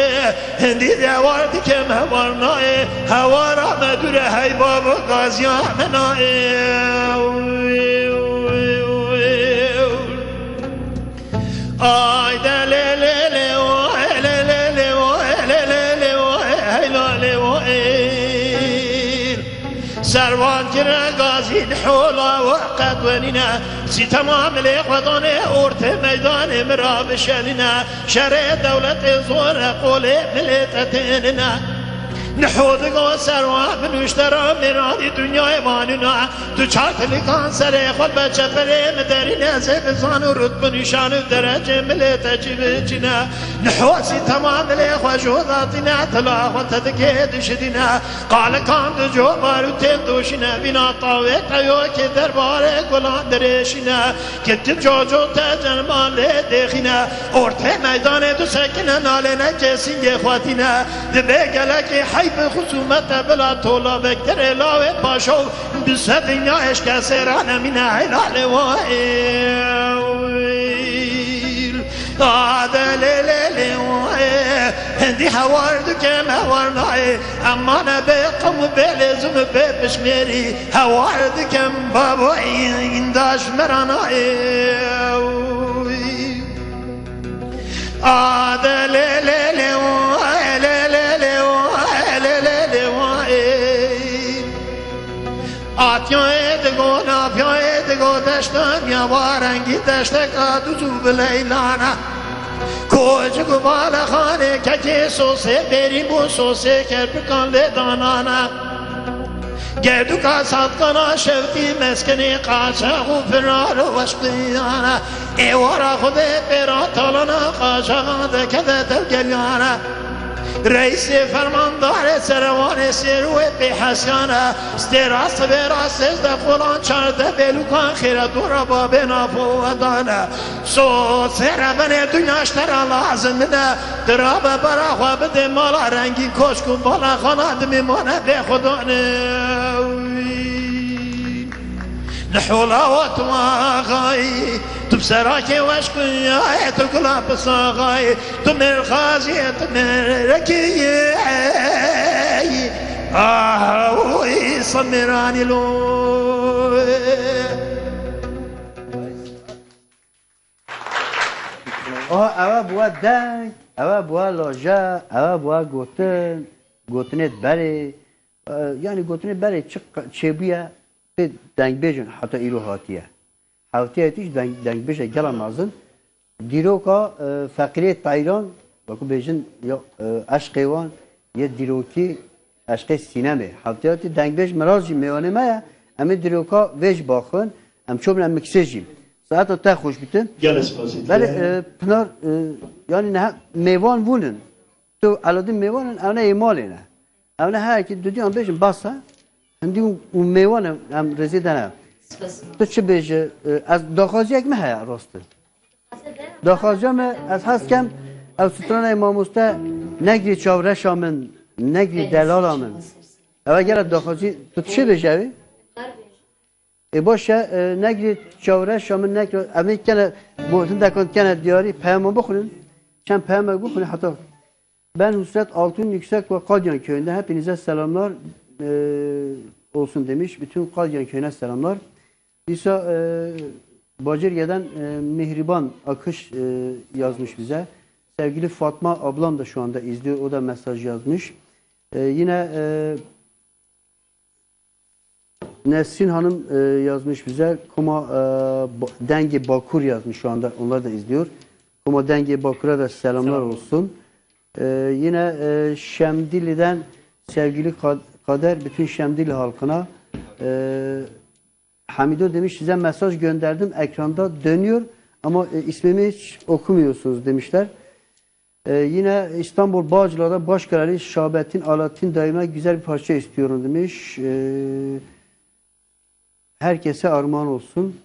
هندی دوارد که مهوارنای هوارا مدور های بابا قازیان منای آی دلیلی وای لیلی وای لیلی وای هیلالی وای سروان کرا غازین حولا وقت ونینا سی تمام لقدانه اورت میدان مرا بشلینا شرع دولت زور قول ملتتننا نحوذ قو سروان بنشترى مرادي دنيا ماننا تو چارت لکان سر خود بچه پره مدرین زیب زان و رتب نشان درجه ملت جبجنا نحوزی تمام لخوا جوضاتنا تلا خود تدکه شدنا قال کان دو جو بارو تیم دوشنا بنا طاوه تایو که دربار گلان درشنا کتب جو جو تجرمان لدخنا ارت میدان دو سکنه نالنا کسینگ خواتینا دبه گلک حیب خصومت بلا طولا بکتر لاوه پاشو بس دنیا عشق سرانه من حلال وائل عادل لیلی وائل هندی هوارد که مهوارنای اما نبقم بلزم بشمیری هوارد که بابایی انداش مرانای عادل لیلی وائل آتیای دگو نافیای دگو دشتم یا وارنگی دشتکا دوزو بلیلانا کوچکو بالا خانه که سوسه بریم بو سوسه کرپکان لدانانا گردو کا صدقنا شوتی مسکنی قاچاق و فرار و وشقیانا ایوارا خود پیرا تالانا قاچاق دکده دوگلیانا رئیس فرماندار سروان سروه به حسیانه استراست به راست ده فلان چارده بلوکان خیره دورا با بنافو ودانه سو سره بنه دنیاش ترا لازم ده درا به برا خواه بده مالا رنگی کشکو بالا خانه دمیمانه به خدانه نحولا و تو آغایی تو بسراکی وشقی تو گلا بساغای تو مرخازی تو مرکی آهوی سمیرانی لو اوه بوا دنگ اوه بوا لاجه اوه بوا گوتنت بره یعنی گوتنت بره چه بیه دنگ بیجن حتی ایرو هاتیه هاتیه تیش دنگ بیجه گلا مازن دیروکا فقریت ایران باکو بیجن یا عشقیوان یه دیروکی عشق سینمه هاتیه تی دنگ بیج مرازی میانه مایه اما دیروکا ویج باخن ام چوبن ام مکسیجیم ساعت تا خوش بیتن ولی پنار یعنی نه میوان وونن تو علادین میوانن اونه ایمالینه اونه هر کی دو دیان بیجن باسه هندی اون میوان هم رزیدنه تو چه بیجه از داخازی یک مه راسته داخازی هم از هست کم از ستران اماموسته نگری چاوره شامن نگری دلال آمن او اگر داخازی تو چه بیجه باشه نگری چاوره شامن نگری امی کنه محتن دکان کنه دیاری پیمان بخونن چند پیمان بخونن حتی ben Husret Altun Yüksek ve Kadyan köyünde hepinize selamlar olsun demiş. Bütün Kadyan köyüne selamlar. İsa Bacırge'den Mihriban Akış yazmış bize. Sevgili Fatma ablam da şu anda izliyor. O da mesaj yazmış. Yine Nesrin Hanım yazmış bize. Kuma Denge Bakur yazmış şu anda. Onlar da izliyor. Kuma Denge Bakur'a da selamlar olsun. Yine Şemdili'den sevgili Kader bütün Şemdili halkına Hamido demiş size mesaj gönderdim ekranda dönüyor ama ismimi hiç okumuyorsunuz demişler. Yine İstanbul Bağcılar'da Başkaleli Şahabettin Alaaddin dayıma güzel bir parça istiyorum demiş. Herkese armağan olsun.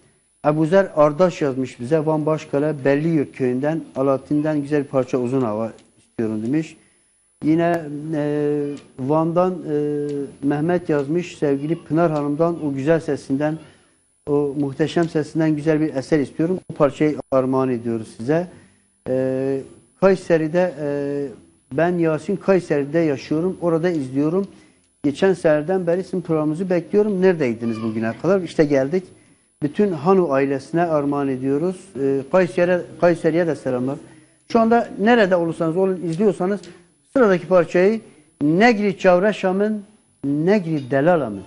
Ebuzer Ardaş yazmış bize. Van Başkale Belliyurt köyünden Alaaddin'den güzel bir parça uzun hava istiyorum demiş. Yine Van'dan Mehmet yazmış. Sevgili Pınar Hanım'dan o güzel sesinden, o muhteşem sesinden güzel bir eser istiyorum. Bu parçayı armağan ediyoruz size. Kayseri'de ben Yasin Kayseri'de yaşıyorum. Orada izliyorum. Geçen senelerden beri sizin programınızı bekliyorum. Neredeydiniz bugüne kadar? İşte geldik. Bütün Hanu ailesine armağan ediyoruz. Kayseri'ye de selamlar. Şu anda nerede olursanız olun izliyorsanız sıradaki parçayı Negri Çavreşam'ın Negri Delalam'ın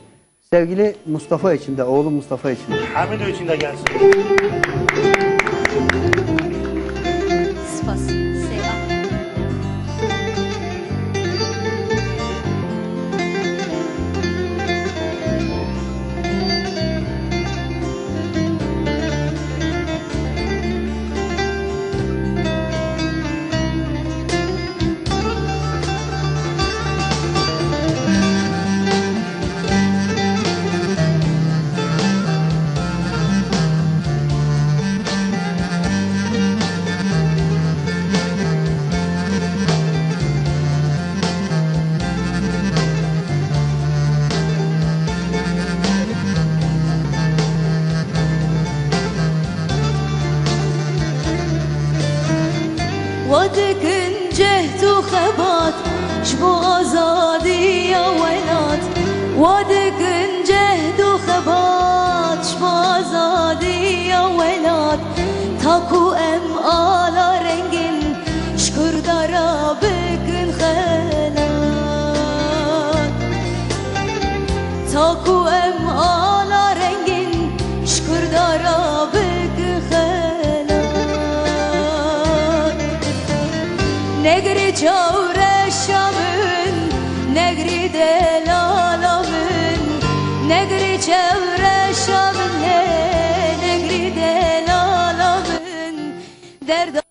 sevgili Mustafa için de, oğlum Mustafa için de. Hamido için de gelsin. Spas. Selam. ودكن جهت وخبات شبو غزادي يا ولاد ودكن جهد وخبات شبو غزادي يا ولاد تاكو ام آلا رنگin شكر دارا بكن خلات تاكو ام آلا رنگin شكر دارا بكن خلات Negri çavreşamın, negri delalamın, negri çavreşamın, negri delalamın, derda.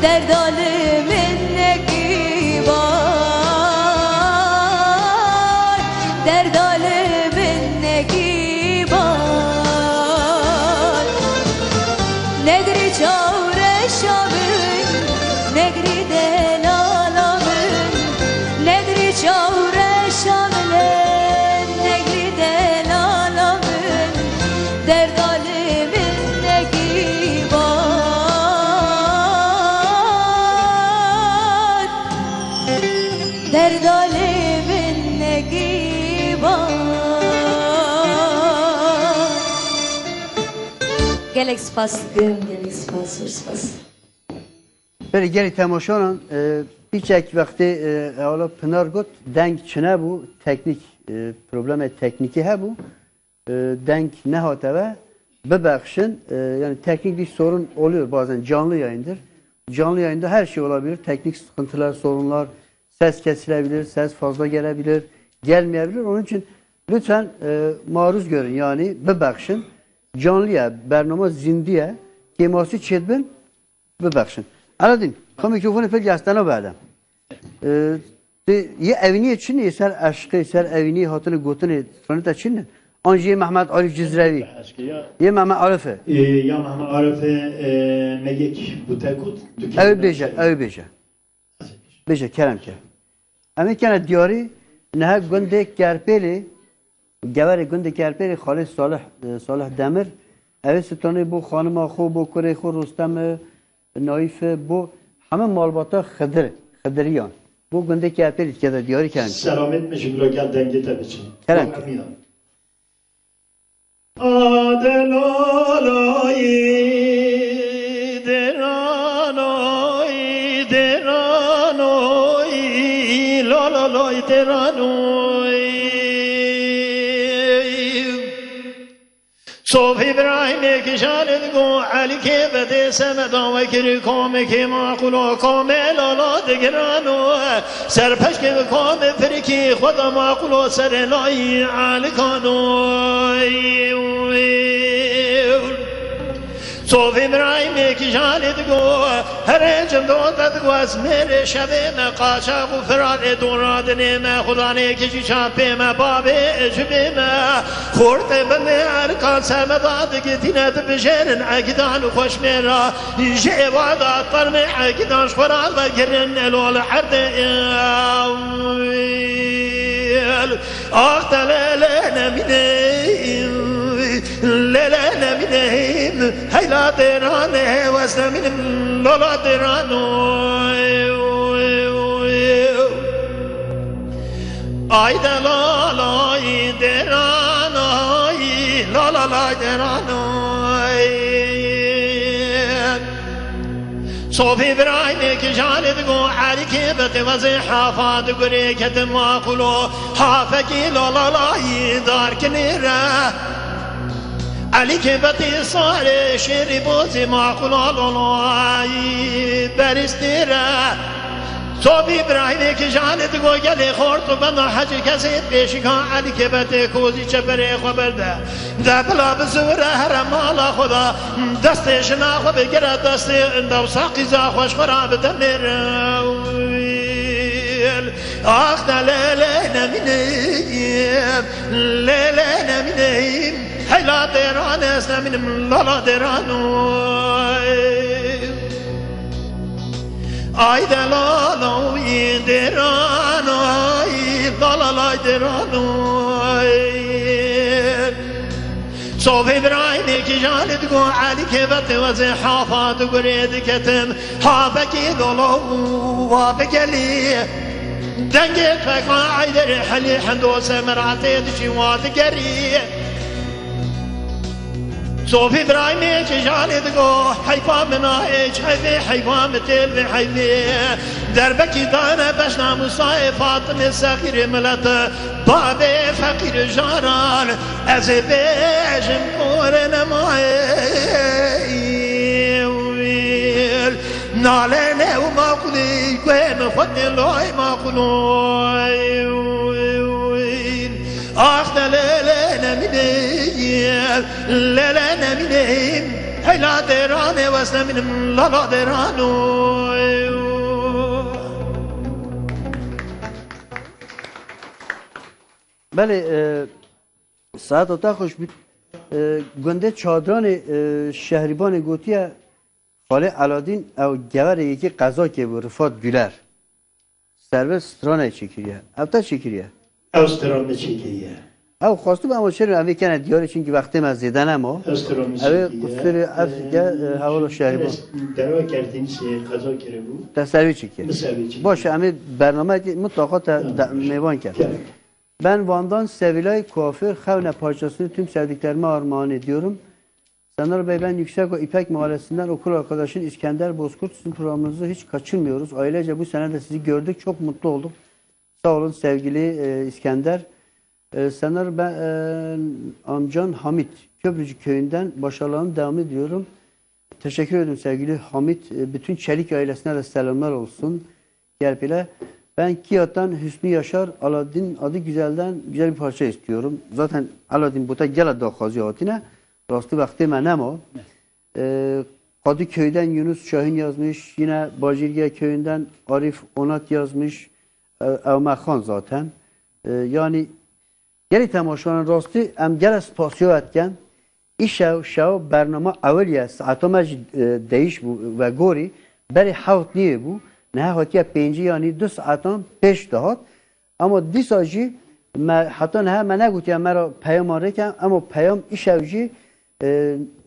Derdalimin neki var, derdalimin neki var. Negri çavreşamın, negri delalamın, negri çavreşamın, gelek spas gelek spas بله گری تماشان پیچک وقتی حالا پنار گفت دنگ چنه بو تکنیک پروبلم تکنیکی هبو دنگ نهاته و bebekşin yani teknik bir sorun oluyor bazen canlı yayındır. Canlı yayında her şey olabilir. Teknik sıkıntılar, sorunlar, ses kesilebilir, ses fazla gelebilir, gelmeyebilir. Onun için lütfen maruz görün. Yani bebekşin canlıya, bernama zindiye keması çedbin bebekşin. Anladın? Kam mikrofonu pek yastana verdim. Ye evini için eser aşkı, eser evini hatını gotunu sanata için Anji Mehmet Arif Cizrevi. Ye Mehmet Arif'e. Ya Mehmet Arif'e megek bu tekut. Ev beje. Beje kerem ke. Amerika'na diyari ne günde kerpeli gevere günde kerpeli Halis Salih Demir. Ev sultanı bu hanıma xo bu kure xo Rustem Naif bu hemen malbata Xidriyan. Bu günde kerpeli ke de diyari kerem. Selamet mi şimdi gel denge tabii. Kerem. Adelalay deranoy lalaloy deranoy Sof İbrahim'e kişalet go Ali kebede semeda ve kiri kome kema kulo kome lala degrano serpeş ke kome friki khoda ma kulo serelay Ali kanoy Sof İbrahim'e kişalet go her cemdodat go asmer şebe me qaşa go ferad edorad ne me khuda ne kişi çape me babe ejbe me khorte bene arkan semedad gitine de bejerin akidan خوش mera jevada tarme akidan şfaral ve gerin elol harde Ahtalele neminem Lele neminem Hayla derane Vesneminim Lola derano Ayda lalay deranay Lalalay deranay Sof İbrahim'e ki jalet go Ali kebete vaze hafad gure ketem makulo Hafeki lalalay dar kinira Ali kebeti sare şeri bozi makulo lalalay beristira Sof İbrahim'e ki jalet go gele khortu bana hacı kesit beşika Ali kebete kozi çepere xaberde da bla bzura haramala khuda dast şna xo begera dast inda saqiza xoş xarab demir ah da lele neminim lele neminim hayla derane neminim lala derano Ayda laloy deranoy lalalay deranoy Sof İbrahim'e ki jalet go Ali kebete vaze hafad gured ketem Habeki lolo vabekeli Denge fekma ayder hali hendo semerate dişi vat geri Sof İbrahim'e ki jalet go hayfa mena hayfe hayfa metel ve hayfe Derbeki dane beşna Musa Fatıma sakir millet Babe fakir jaran Ez bejim korene mail Nalene u maqli Kwen fadni loy maqloy Ah da lele neminim Lele neminim Hayla derane vesneminim Lala deranoy بله ساعت تا خوش بید گنده چادران شهریبان گوتیه خاله علادین او گوره یکی قضا که بود رفات گلر سرویس سترانه چکریه او تا چکریه Avustralya çekiyor. او خواستو با مشهر اوی کنه دیاره چون که وقتی من زیدن اما اوی قصر افریقا حوالا شهریبان دروا کردین سی قضا کرده بود تصوی چکیه باشه امی برنامه مطلقات میوان کرد Ben Van'dan Sevilay Kuaför Xevne parçasını tüm sevdiklerime armağan ediyorum. Senar Bey, ben Yüksek İpek Mahallesi'nden okul arkadaşın İskender Bozkurt. Sizin programınızı hiç kaçırmıyoruz. Ailece bu sene de sizi gördük. Çok mutlu olduk. Sağ olun sevgili İskender. Senar, ben amcan Hamit Köprücü köyünden başarılarını devam ediyorum. Teşekkür ederim sevgili Hamit. Bütün Çelik ailesine de selamlar olsun. Gerpile. Ben Kiyat'tan Hüsnü Yaşar Aladin adı güzelden güzel bir parça istiyorum. Zaten Aladin bu da gel da kaziyatine. Rastı vakti menem o. Kadıköy'den Yunus Şahin yazmış. Yine Bacirge köyünden Arif Onat yazmış. Evmekhan zaten. Yani geri temaşanın rastı em gel spasiyo etken İşev bernama evliye saatoma değiş bu ve gori beri havt niye bu ne hatiye penci yani 2 saatten 5 dahat ama disajı hatta ne hemen ne gutiya mera peyam arıken ama peyam işevci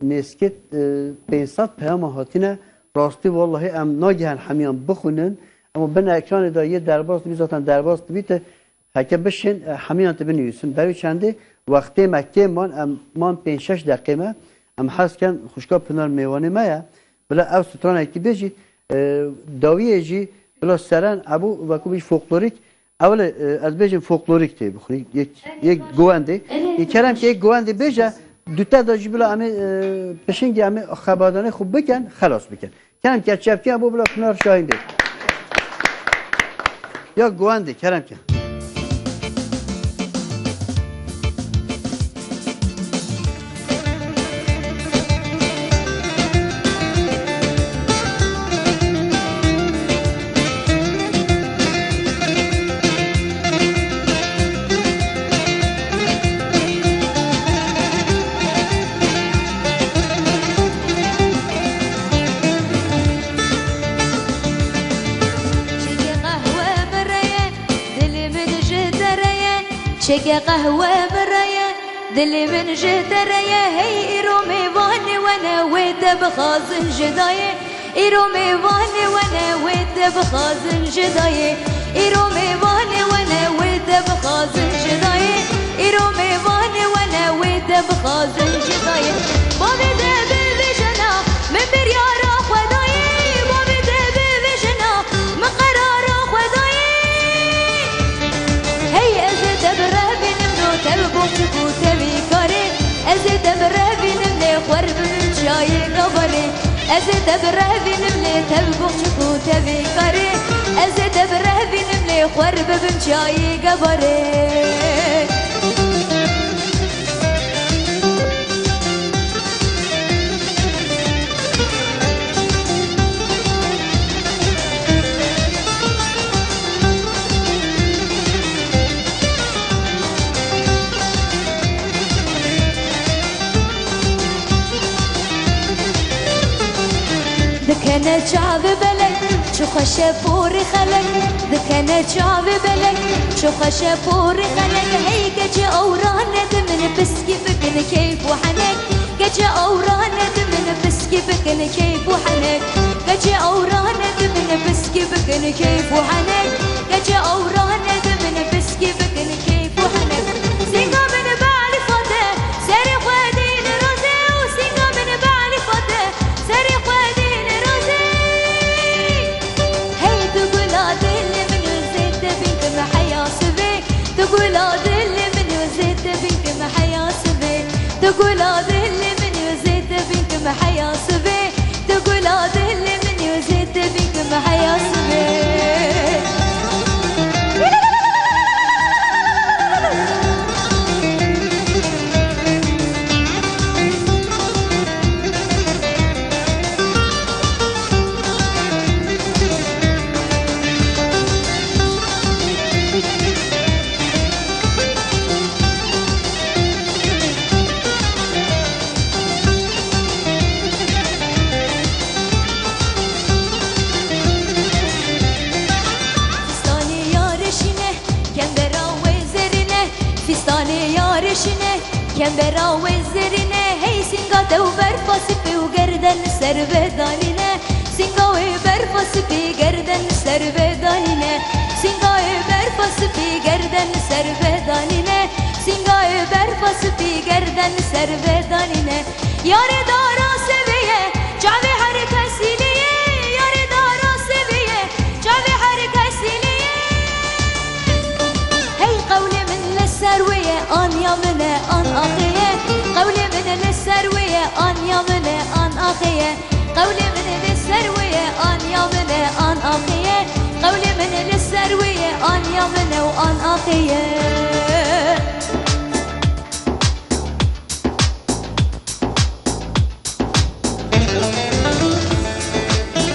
mesket 500 peyam hatine rastı vallahi em nagihan hamiyan bخونن ama ben ekranı da ye derbast zaten derbast bite hake bişin hamiyan te beniyorsun beri çende vakti Mekke man 5-6 dakika am hasken خوشگاه پنار میوانی مایا بلا او ستران اکی بیجی داویه جی بلا سران ابو وکو بیش فولکلوریک اول از بیجیم فولکلوریک تی بخونی یک گوانده کرم که یک گوانده بیجه دوتا داجی بلا امی پشنگی امی خبادانه خوب بکن خلاص بکن کرم که چپکی ابو بلا پنار شاهین دی یا گوانده کرم که شقة قهوة برايا دلي من جدريا هي إيرومي واني وانا ويد بخازن جدايا إيرومي واني وانا ويد بخازن جدايا إيرومي واني وانا ويد بخازن جدايا إيرومي واني وانا ويد بخازن جدايا بابي ده بيجنا من بريارا خدايا بابي ده بيجنا من قرارا خدايا هي أزد برابي نمنو تبقو تكو تبي كاري أزد برابي نملي خورب من شاي قبري أزد برابي نملي تبقو تكو تبي كاري أزد برابي نملي خورب من شاي قبري دكانة شعب بلد شو خشب بوري خلق دكانة شعب بلد شو خشب بوري خلق هي كجا أورانة من بسكي بكن كيف وحنك كجا أورانة من بسكي بكن كيف وحنك كجا أورانة من بسكي بكن كيف وحنك كجا أورانة من بسكي بكن كيف وحنك سيقا من بعلي فاته سري قادين راسي وسيقا من بعلي فاته سري قادين تقول هذا اللي من يزيد بينك محيا سبي تقول هذا اللي من يزيد بينك محيا سبي تقول هذا اللي من يزيد بينك محيا سبي كم براوي زرنا هي سنقا دوبر فاسبي وقردن سر بداننا سنقا وبر فاسبي قردن سر بداننا سنقا وبر فاسبي قردن سر بداننا سنقا وبر فاسبي قردن سر بداننا يا رضا قولي من للسروية آن يا من آن أخيه قولي من للسروية آن يا من وآن أخيه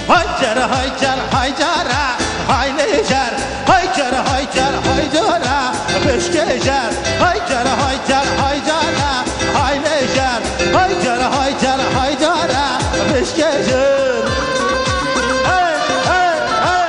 هايجر هايجر هايجرة هايليجر هايجر هايجر هايجرة بشكيجر هايجر هايجر هايجرة هايليجر هايجر هايجر هايجرة بشكيجر هاي هاي هاي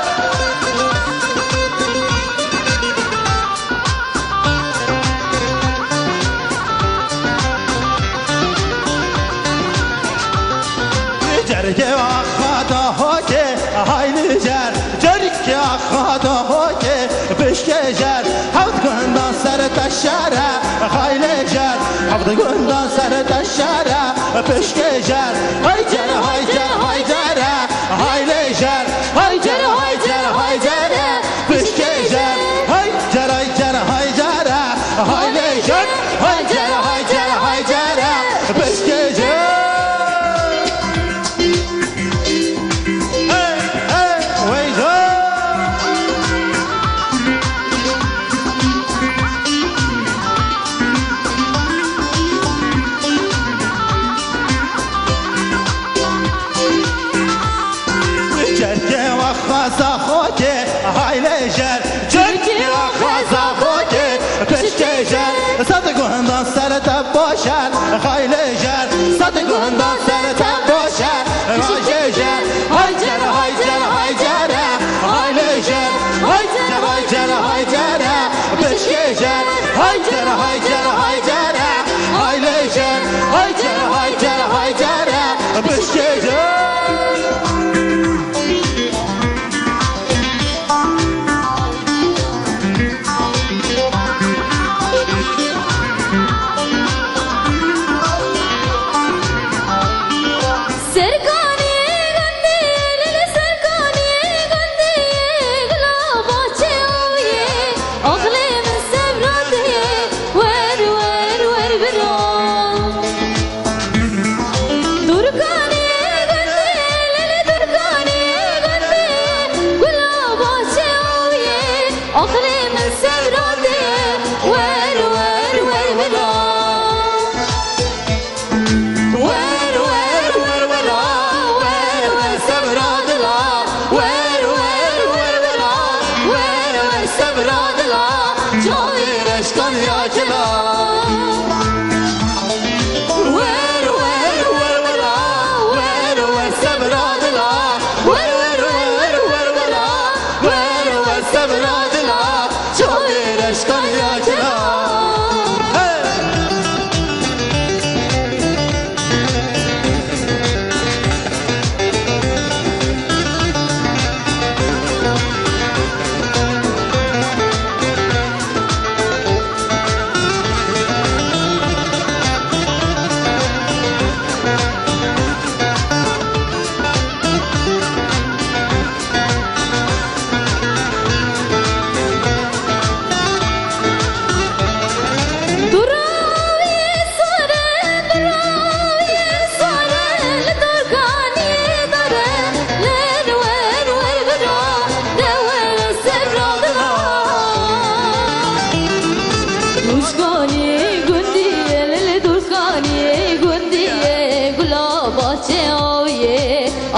جرجي وخادا هوكي هايلي جر جرجي وخادا هوكي بشكي جر حفظ قندان سرت الشارع هايلي جر حفظ قندان سرت الشارع بشكي جر هايجر هايجر هايجر هايلي جر هايجر هايجر هايجر بشكي جر هايجر هايجر هايجر هايلي جر هايجر هايجر هايجر بشكي جر هايليجر جرجي وخازا خوكي بشكيجر صدقوا هندان سرت باشر هايليجر صدقوا هندان سرت باشر هايجر هايجر هايجر هايجر هايليجر هايجر هايجر هايجر بشكيجر هايجر هايجر هايجر هايليجر هايجر هايجر هايجر بشكيجر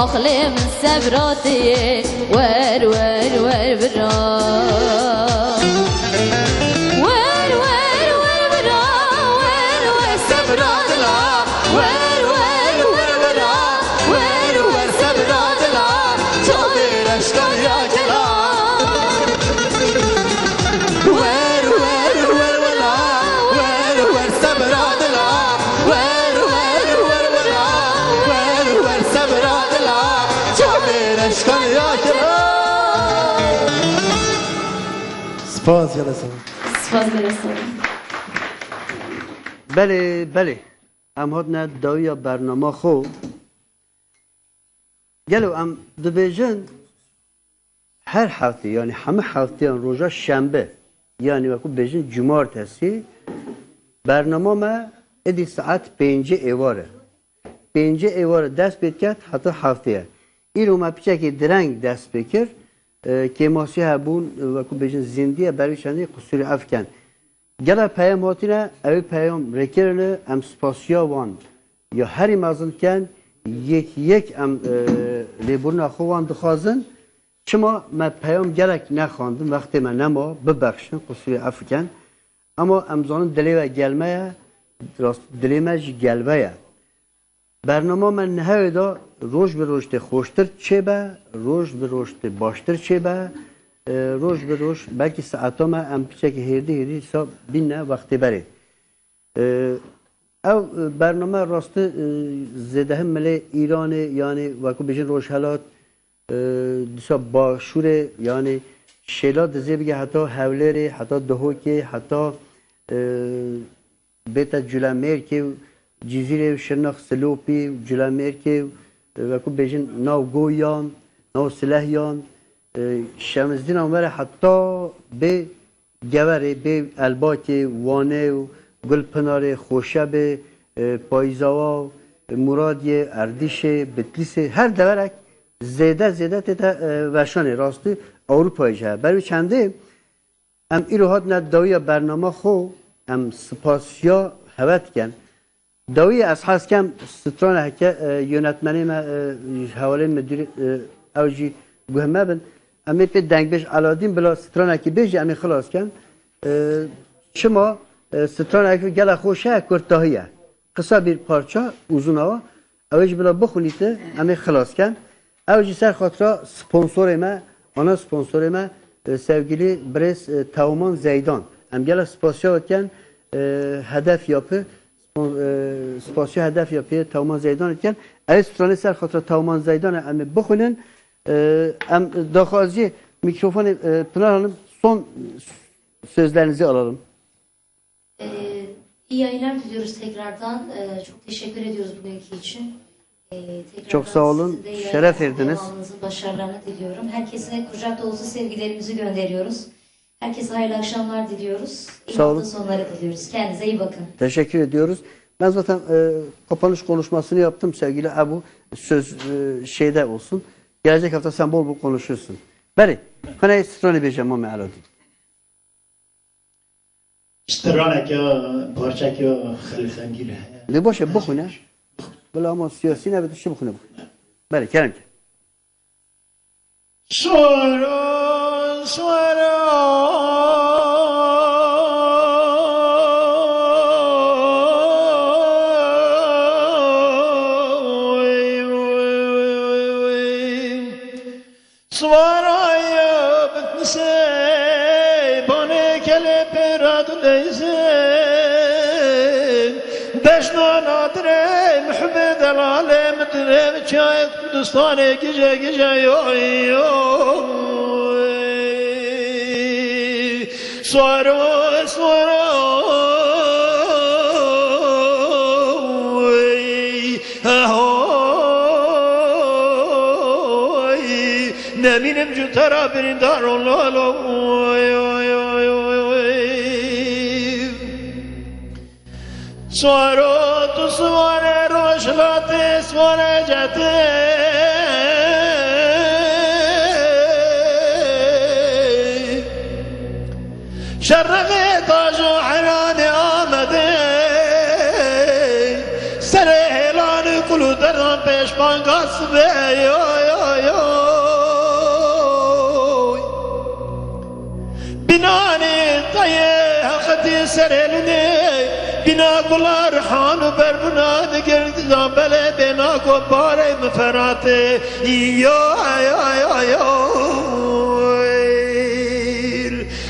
أخلي من سبراتي ور ور ور برا ور ور ور برا ور ور سبرات لا ور ور ور برا ور ور سبرات لا شوفي رشكن يا جلا ور ور ور برا ور ور سبرات لا ور ور ور برا ور ور سبرات لا اشکال یا سپاس جلسه سپاس برسون بله بله ام هاتنا داویا برنامه خو گلو ام دبیجن هر هفته یعنی همه هفته روزا شنبه یعنی وکو بیجن جمعرتسی برنامه ما ادی ساعت 5 ایواره پنجه ایوار دست بید کرد حتی هفته ایرو ما پیچه که درنگ دست بکر که ماسی هبون و که بجن زندیه برای چنده قصور افکن گله پیام هاتینه اوی پیام رکرنه ام سپاسیا وان یا هری مازن کن یک ام لیبورنا خوان دخوازن چما ما پیام گلک نخواندم وقتی من نما ببخشن قصور افکن اما امزانم دلیو گلمه راست دلیمش گلوه برنامه من نهایی دا روش به روشت خوشتر چه با روش به روشت باشتر چه با روش به روش بلکه ساعتا ما ام پیچه که هیردی سا بینه وقتی بره او برنامه راست زده هم ملی ایران یعنی وکو بیشن روش حالات دیسا باشوره یعنی شیلات دزی بگه حتی حولره حتی دهوکی حتی بیتا جلمیر که جزیره شرناخ سلوپی جلمیر که وکو بیشن ناو گویان ناو سلحیان شمزدین آموره حتی به گوره به الباتی وانه و گل پناره خوشب پایزاوا مرادی اردیش بتلیس هر دورک زیده تا وشانه راستی اروپایی جه برای چنده ام ایرو هات نه داوی برنامه خو ام سپاسیا هوت کن داوی از حس کم ستران حکه یونتمنی ما حواله مدیر اوجی گوهمه بن امی پی دنگ بیش علادین بلا ستران حکی بیجی امی خلاص کن شما ستران حکی گل خوشه کرتاهیه قصه bir parça uzun hava اوجی بلا بخونیته امی خلاص کن اوجی سر خاطر سپانسورمه ana sponsorime sevgili Bres Tauman Zeydan. Em gele spasya etken hedef yapı spasya hedef yapı Tauman Zeydan etken ev strane ser xatra Tauman Zeydan em bixunin em daxazi mikrofonu Pınar Hanım son sözlerinizi alalım. İyi yayınlar diliyoruz tekrardan. Çok teşekkür ediyoruz bugünkü için. Çok sağ olun. Şeref verdiniz. Başarılarını diliyorum. Herkese kucak dolusu sevgilerimizi gönderiyoruz. Herkese hayırlı akşamlar diliyoruz. İyi hafta sonları diliyoruz. Kendinize iyi bakın. Teşekkür ediyoruz. Ben zaten kapanış konuşmasını yaptım sevgili Ebu. Söz şeyde olsun. Gelecek hafta sen bol bol konuşursun. Beri. Kanayı strani beceğim ama aladi. Stranek ya parçak ya xilifengir. Ne boşa bu ne? بلا ما سیاسی نبود چی بخونه بود بله کرم که سوارا سوارا بتنسي باني كلي براد ليزين دشنا نادري محمد العالم دريم شايف كردستاني جيجا جيجا يوي سوارو سوارو نمينم جو ترى برندار الله سوارو تو سواره روشلاته سواره جاته شرق تاج و حران آمده سر هلان کلو دران پیشمان قصبه یو یو یو بنانی تایه حقتی سر هلونه بنا کلار خان برمنا نگرد زنبله بنا کو باره مفراته یا یا یا یا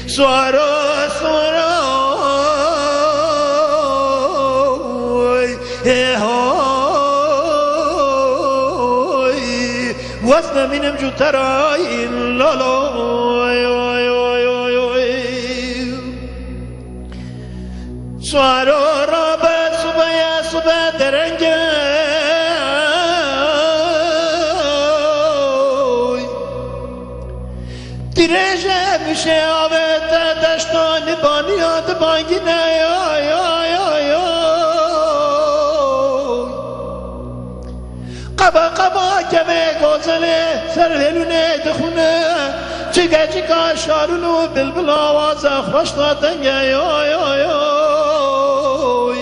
سوارا سوارا وزن منم جو ترای لالا سوارو رابع صبح صبح درنگه دیرژه میشه آوه دشتان بانیاد بانگینه یا یا یا یا Baba keme gozele servelune dkhune Çike çika şarunu bilbil avaza Hoşla denge yoy yoy yoy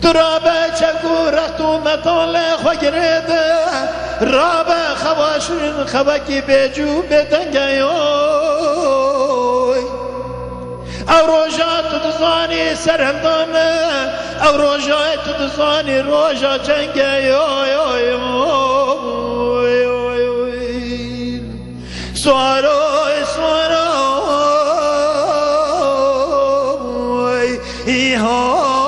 Turabe çeku rahtu metale khogirede Rabe khavaşrin khabaki becu bedenge yoy Avroja tudzani serhendane Avroja tudzani roja cenge yoy yoy yoy yoy Suaroy suaroy ihoy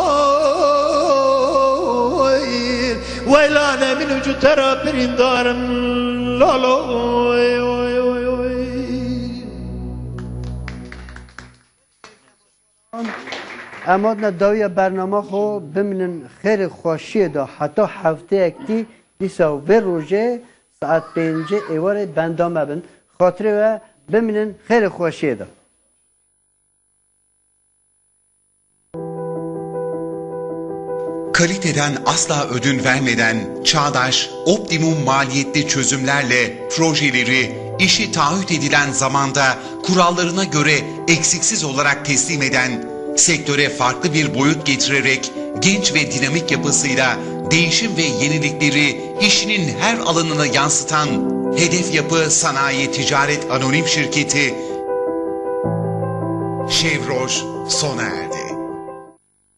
Veylane min ucu tera pirindarın laloy oy oy oy اما نداوی برنامه خو بمینن خیر خوشی دا حتی هفته اکتی دیسا و روژه ساعت 5 ایوار بندامه بند خاطره و بمینن خیر خوشی دا Kaliteden asla ödün vermeden çağdaş, optimum maliyetli çözümlerle projeleri işi taahhüt edilen zamanda kurallarına göre eksiksiz olarak teslim eden, sektöre farklı bir boyut getirerek genç ve dinamik yapısıyla değişim ve yenilikleri işinin her alanına yansıtan Hedef Yapı Sanayi Ticaret Anonim Şirketi Şevroş sona erdi.